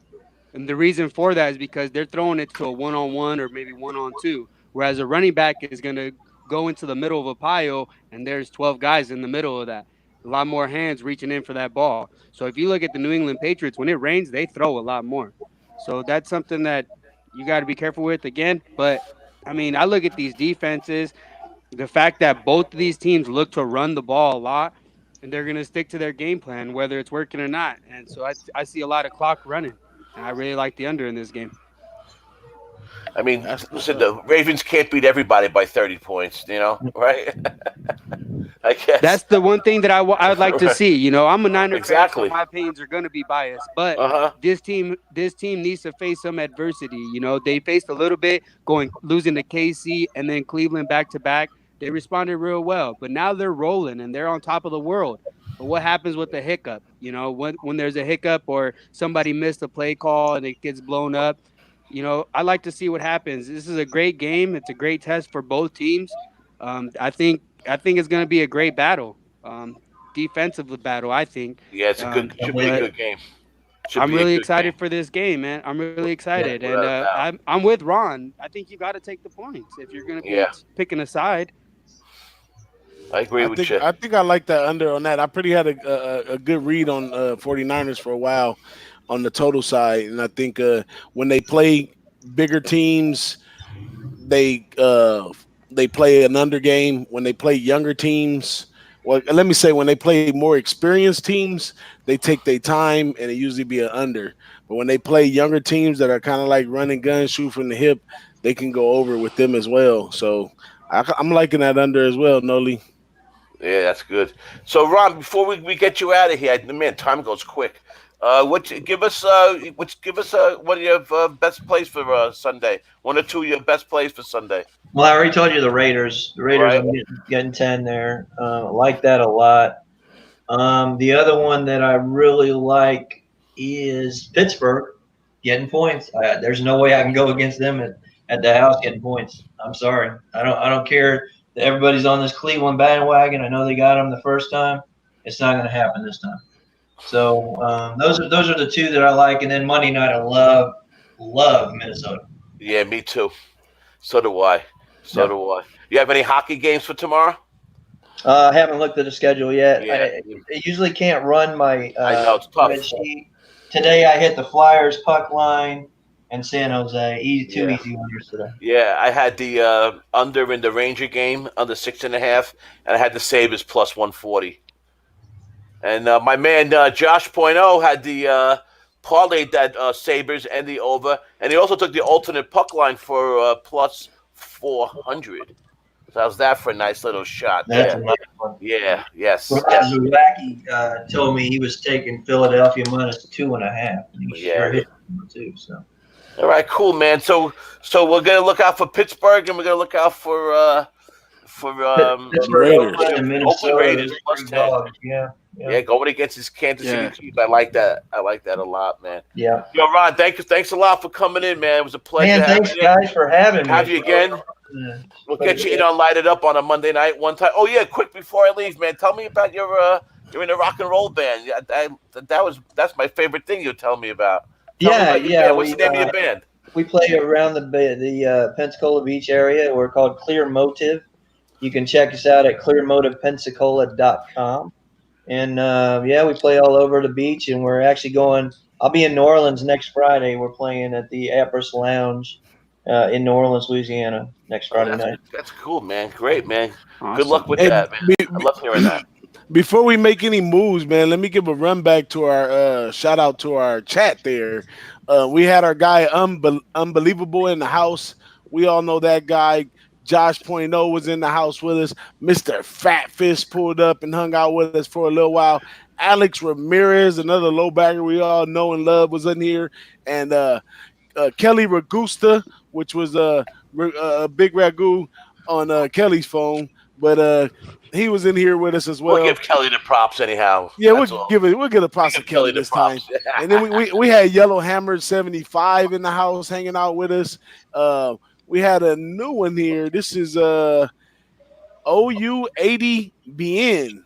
And the reason for that is because they're throwing it to a one-on-one or maybe one-on-two, whereas a running back is going to go into the middle of a pile and there's 12 guys in the middle of that. A lot more hands reaching in for that ball. So if you look at the New England Patriots, when it rains, they throw a lot more. So that's something that you got to be careful with again. But I mean, I look at these defenses, the fact that both of these teams look to run the ball a lot and they're going to stick to their game plan, whether it's working or not. And so I see a lot of clock running, and I really like the under in this game. I mean, That's what's listen, up. the Ravens can't beat everybody by 30 points, right? I That's guess. the one thing that I would like to see. I'm a Niner fan, so Exactly. my opinions are going to be biased. But Uh-huh. this team needs to face some adversity. They faced a little bit going losing to KC and then Cleveland back to back. They responded real well, but now they're rolling and they're on top of the world. But what happens with the hiccup? When there's a hiccup or somebody missed a play call and it gets blown up. I like to see what happens. This is a great game. It's a great test for both teams. I think it's going to be a great battle, defensive battle. I think, Yeah, it's a good I should be a believe but it. good game. Should I'm be a really good game. excited for this game, man. I'm really Yeah. excited, and Without a doubt. I'm with Ron. I think you got to take the points if you're going to be Yeah. picking a side. I agree I with think you. I think I like that under on that. I pretty had a good read on 49ers for a while on the total side, and I think when they play bigger teams, they uh, they play an under game. When they play younger teams, well, let me say when they play more experienced teams, they take their time and it usually be an under. But when they play younger teams that are kind of like running gun, shoot from the hip, they can go over with them as well. So I'm liking that under as well, Noli. Yeah, that's good. So, Ron, before we get you out of here, man, time goes quick. Give us one of your best plays for Sunday. One or two of your best plays for Sunday. Well, I already told you the Raiders. The Raiders, Right. I'm getting 10 there. I like that a lot. The other one that I really like is Pittsburgh getting points. There's no way I can go against them at the house getting points. I'm sorry. I don't care that everybody's on this Cleveland bandwagon. I know they got them the first time. It's not going to happen this time. So those are the two that I like. And then Monday night, I love Minnesota. Yeah, me too. So do I. So Yep. do I. You have any hockey games for tomorrow? I haven't looked at the schedule yet. Yeah, I usually can't run my I know it's tough. spreadsheet. Today I hit the Flyers puck line and San Jose. Two Yeah. easy winners today. Yeah, I had the under in the Ranger game under 6.5, and I had the Sabres plus 140. And my man Josh Point oh had the parlayed that Sabres and the over, and he also took the alternate puck line for plus 400. So how's that for a nice little shot That's there? a nice one. Yeah, yes, Rob yes, Zawacki told me he was taking Philadelphia minus 2.5, and he yeah. sure hit them too. So All right, cool, man. So we're gonna look out for Pittsburgh, and we're gonna look out for Pittsburgh, Raiders. Oakland, and Oakland Minnesota, Raiders the plus three 10. dogs. Yeah, yeah, Yeah, going against his Kansas City Yeah. Chiefs. I like that. I like that a lot, man. yeah. Yo, Ron, thanks a lot for coming in, man. It was a pleasure Man, thanks having you. guys for having me. Have you again. We'll get you in on Light It Up on a Monday night one time. Oh yeah, quick before I leave, man. Tell me about you're in a rock and roll band. Yeah, that's my favorite thing you tell me about. Tell me Yeah, about your yeah. band. What's the name of your band? We play around the Pensacola Beach area. We're called Clear Motive. You can check us out at clearmotivepensacola.com. And yeah, we play all over the beach, and we're actually going. I'll be in New Orleans next Friday. We're playing at the Apris Lounge in New Orleans, Louisiana, next Oh, Friday night. that's cool, man. Great, man. Good luck Awesome. with Hey, that, man. I love hearing that. before we make any moves, man, let me give a run back to our shout out to our chat there. We had our guy Unbelievable in the house. We all know that guy. Josh Point oh was in the house with us. Mr. Fat Fish pulled up and hung out with us for a little while. Alex Ramirez, another low bagger we all know and love, was in here. And Kelly Ragusta, which was a big ragu on Kelly's phone. but he was in here with us as We'll well. give Kelly the props anyhow. Yeah, That's all. we'll get a We props to give Kelly Kelly the this time. props. And then we had Yellow Hammered 75 in the house hanging out with us. Uh, we had a new one here. This is OU80 BN.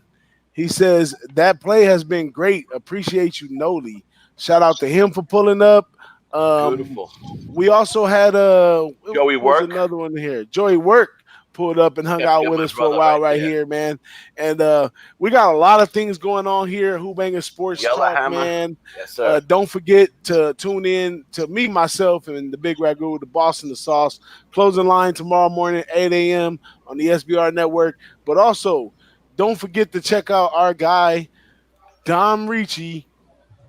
He says that play has been great. Appreciate you, Noli. Shout out to him for pulling up. Um, Beautiful. we also had what Joey was Work. another one here? Joey Work pulled up and hung Can't out forget with my us for a brother while right right there. here, man. And we got a lot of things going on here. Who Bangin' Sports Yellow Talk, Hammer. man. Yes, sir. Don't forget to tune in to me, myself, and the Big Ragu, the Boss and the Sauce. Closing line tomorrow morning, 8 a.m. on the SBR Network. But also, don't forget to check out our guy, Dom Ricci,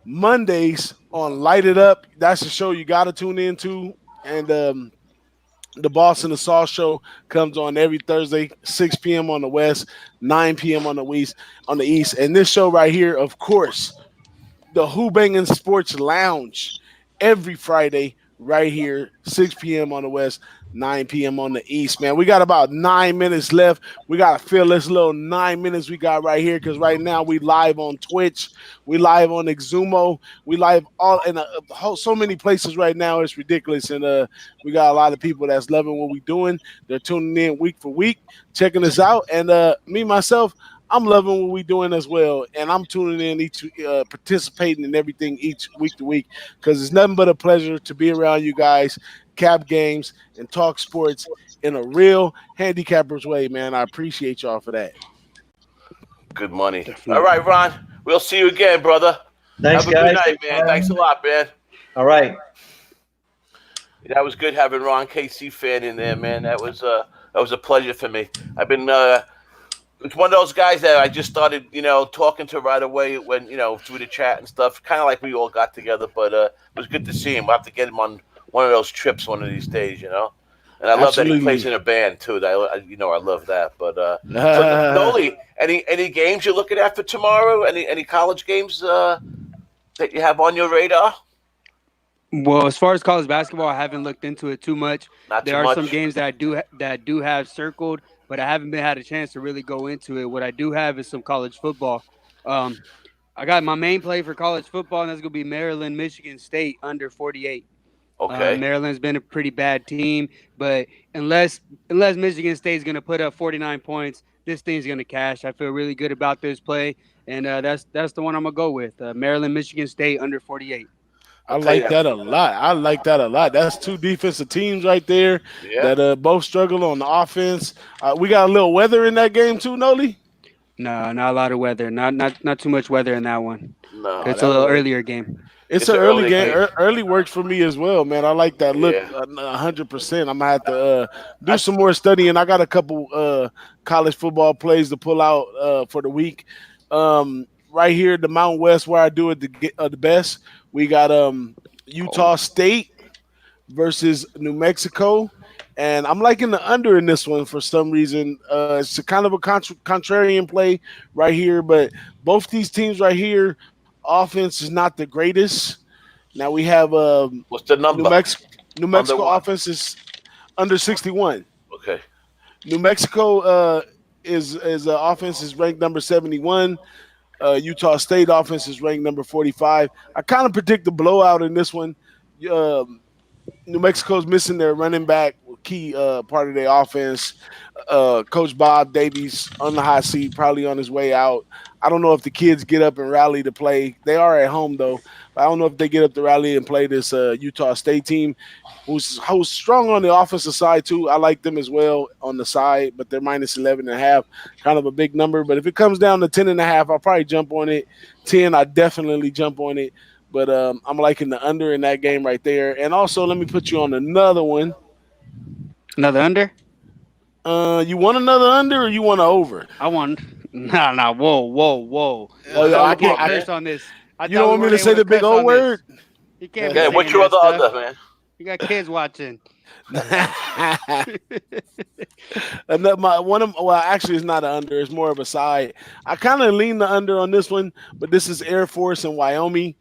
Mondays on Light It Up. That's the show you got to tune into. And the Boss and the Sauce show comes on every Thursday, 6 p.m. on the West, 9 p.m. on the East. And this show right here, of course, the Who-Bangin' Sports Lounge every Friday right here, 6 p.m. on the West, 9 p.m. on the East, man. We got about 9 minutes left. We got to fill this little 9 minutes we got right here because right now we live on Twitch. We live on Exumo. We live all in so many places right now. It's ridiculous. And we got a lot of people that's loving what we're doing. They're tuning in week for week, checking us out. And me, myself, I'm loving what we're doing as well, and I'm tuning in each, participating in everything each week to week because it's nothing but a pleasure to be around you guys, cap games, and talk sports in a real handicappers way, man. I appreciate y'all for that. Good money. All Definitely. right, Ron. We'll see you again, brother. Thanks, Have a good guys. night, man. Thanks a lot, man. All right. That was good having Ron KC fan in there, man. That was a pleasure for me. I've been it's one of those guys that I just started, talking to right away when, through the chat and stuff. Kind of like we all got together, but it was good to see him. We'll have to get him on one of those trips one of these days. And I love that he plays in Absolutely. a band too. I love that. But so Noli, any games you're looking at for tomorrow? Any college games that you have on your radar? Well, as far as college basketball, I haven't looked into it too much. Not too There are some much. games that I do have circled, but I haven't been had a chance to really go into it. What I do have is some college football. Um, I got my main play for college football, and that's gonna be Maryland, Michigan State under 48. Okay. Maryland's been a pretty bad team, but unless Michigan State's gonna put up 49 points, this thing's gonna cash. I feel really good about this play, and that's the one I'm gonna go with. Maryland, Michigan State under 48. I I'll tell you like that. that a lot. I like that a lot. That's two defensive teams right there Yeah. that both struggle on the offense. We got a little weather in that game too, Noli. No, not a lot of weather. Not too much weather in that one. No. Oh, It's a that little works. earlier game. It's It's an an early early game. game. Early works for me as well, man. I like that look Yeah. 100%. I'm gonna have to do I, some more studying. I got a couple college football plays to pull out for the week. Right here, the Mountain West, where I do it the best. We got Utah State versus New Mexico. And I'm liking the under in this one for some reason. It's a kind of a contrarian play right here, but both these teams right here, offense is not the greatest. Now we have what's the New number? Mexico. New Under Mexico what? offense is under 61. Okay. New Mexico is offense is ranked number 71. Utah State offense is ranked number 45. I kind of predict the blowout in this one. Um, New Mexico's missing their running back, key part of their offense. Coach Bob Davies on the hot seat, probably on his way out. I don't know if the kids get up and rally to play. They are at home though, but I don't know if they get up to rally and play this Utah State team, who's strong on the offensive side too. I like them as well on the side, but they're minus 11 and a half, kind of a big number. But if it comes down to 10 and a half, I'll probably jump on it. 10, I definitely jump on it. But I'm liking the under in that game right there. And also, let me put you on another one. Another under? You want another under or you want an over? I want. Nah. Whoa, whoa, whoa. Oh, I yeah, thought I we can't. can't Come on, curse man. on this. I You thought don't we want me weren't to say able to the big cuss O on this. word? You can't be Yeah. saying What's your that other stuff. under, man? You got kids watching. Well, actually, it's not an under. It's more of a side. I kind of lean the under on this one, but this is Air Force in Wyoming.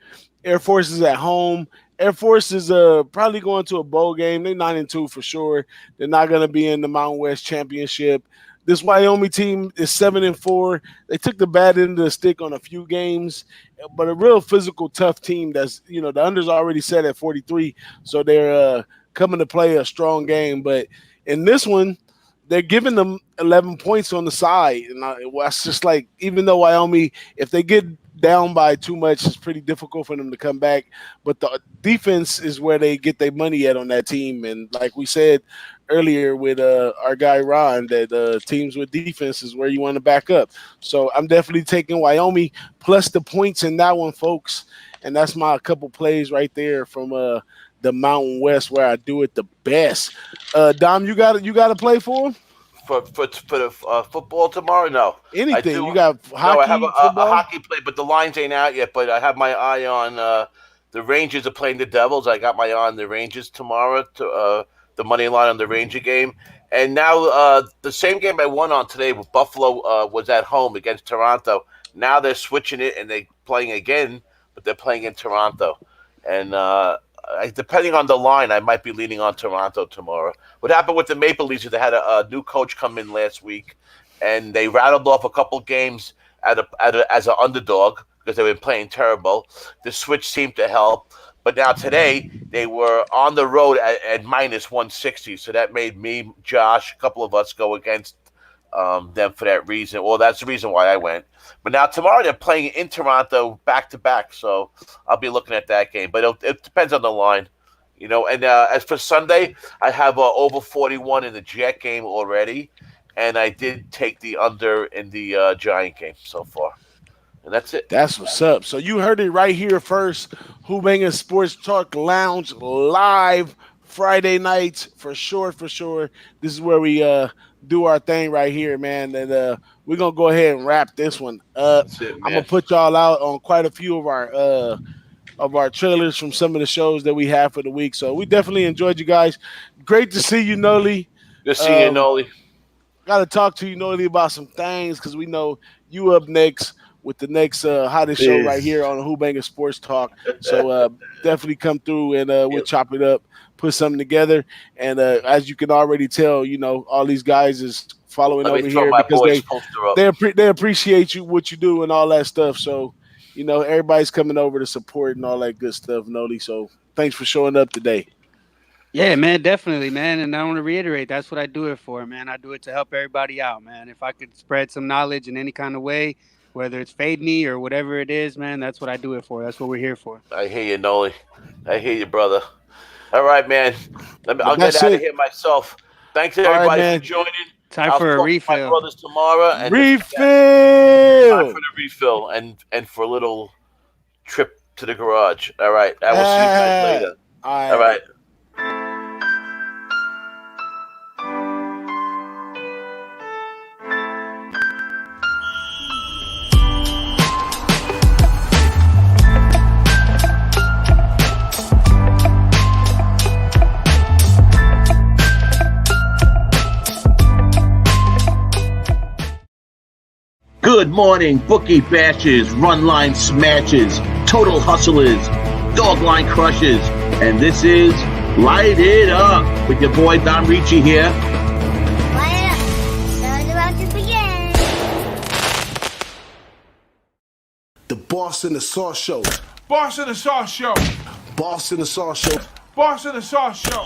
Air Force is at home. Air Force is probably going to a bowl game. They're 9-2 for sure. They're not going to be in the Mountain West Championship. This Wyoming team is 7-4. They took the bad end of the stick on a few games, but a real physical, tough team. That's the under's already set at 43, so they're coming to play a strong game. But in this one, they're giving them 11 points on the side, and it's just like, even though Wyoming, if they get down by too much, it's pretty difficult for them to come back. But the defense is where they get their money at on that team, and like we said earlier with our guy Ron, that teams with defense is where you want to back up. So I'm definitely taking Wyoming plus the points in that one, folks, and that's my couple plays right there from the Mountain West where I do it the best. Dom, you got to play for him? For the football tomorrow? No, I Anything. do. You got No, I have hockey, a football? hockey play, but the lines ain't out yet. But I have my eye on the Rangers are playing the Devils. I got my eye on the Rangers tomorrow, to the money line on the Ranger game. And now the same game I won on today with Buffalo was at home against Toronto. Now they're switching it and they're playing again, but they're playing in Toronto. And depending on the line, I might be leaning on Toronto tomorrow. What happened with the Maple Leafs is they had a new coach come in last week, and they rattled off a couple games as an underdog because they were playing terrible. The switch seemed to help. But now today, they were on the road at minus 160, so that made me, Josh, a couple of us go against them for that reason. Well, that's the reason why I went. But now tomorrow they're playing in Toronto back-to-back, so I'll be looking at that game. But it depends on the line. And as for Sunday, I have over 41 in the Jet game already, and I did take the under in the Giant game so far. And that's it. That's what's up. So you heard it right here first. Who-Bangin Sports Talk Lounge live Friday nights for sure, for sure. This is where we do our thing right here, man. And we're gonna go ahead and wrap this one up. That's it, I'm man. gonna put y'all out on quite a few of our trailers from some of the shows that we have for the week. So we definitely enjoyed you guys. Great to see you, Noli. Good seeing you, Noli. Got to talk to you, Noli, about some things because we know you up next with the next hottest show right here on Who-Bangin Sports Talk. So definitely come through and we'll chop it up, put something together. And as you can already tell, all these guys is following over here because they appreciate what you do and all that stuff. So, everybody's coming over to support and all that good stuff, Noli. So thanks for showing up today. Yeah, man, definitely, man. And I want to reiterate, that's what I do it for, man. I do it to help everybody out, man. If I could spread some knowledge in any kind of way, whether it's fade me or whatever it is, man, that's what I do it for. That's what we're here for. I hear you, Noli. I hear you, brother. All right, man. I'll get out of here myself. Thanks, everybody, for joining. Time for a refill. My brothers tomorrow. And refill. Time for the refill and for a little trip to the garage. All right. I will see you guys later. All right. Good morning, bookie bashes, run line smashes, total hustlers, dog line crushes, and this is Light It Up with your boy Don Ricci here. Light it up. Show's about to begin. The Boss and the Sauce Show. Boss and the Sauce Show. Boss and the Sauce Show. Boss and the Sauce Show.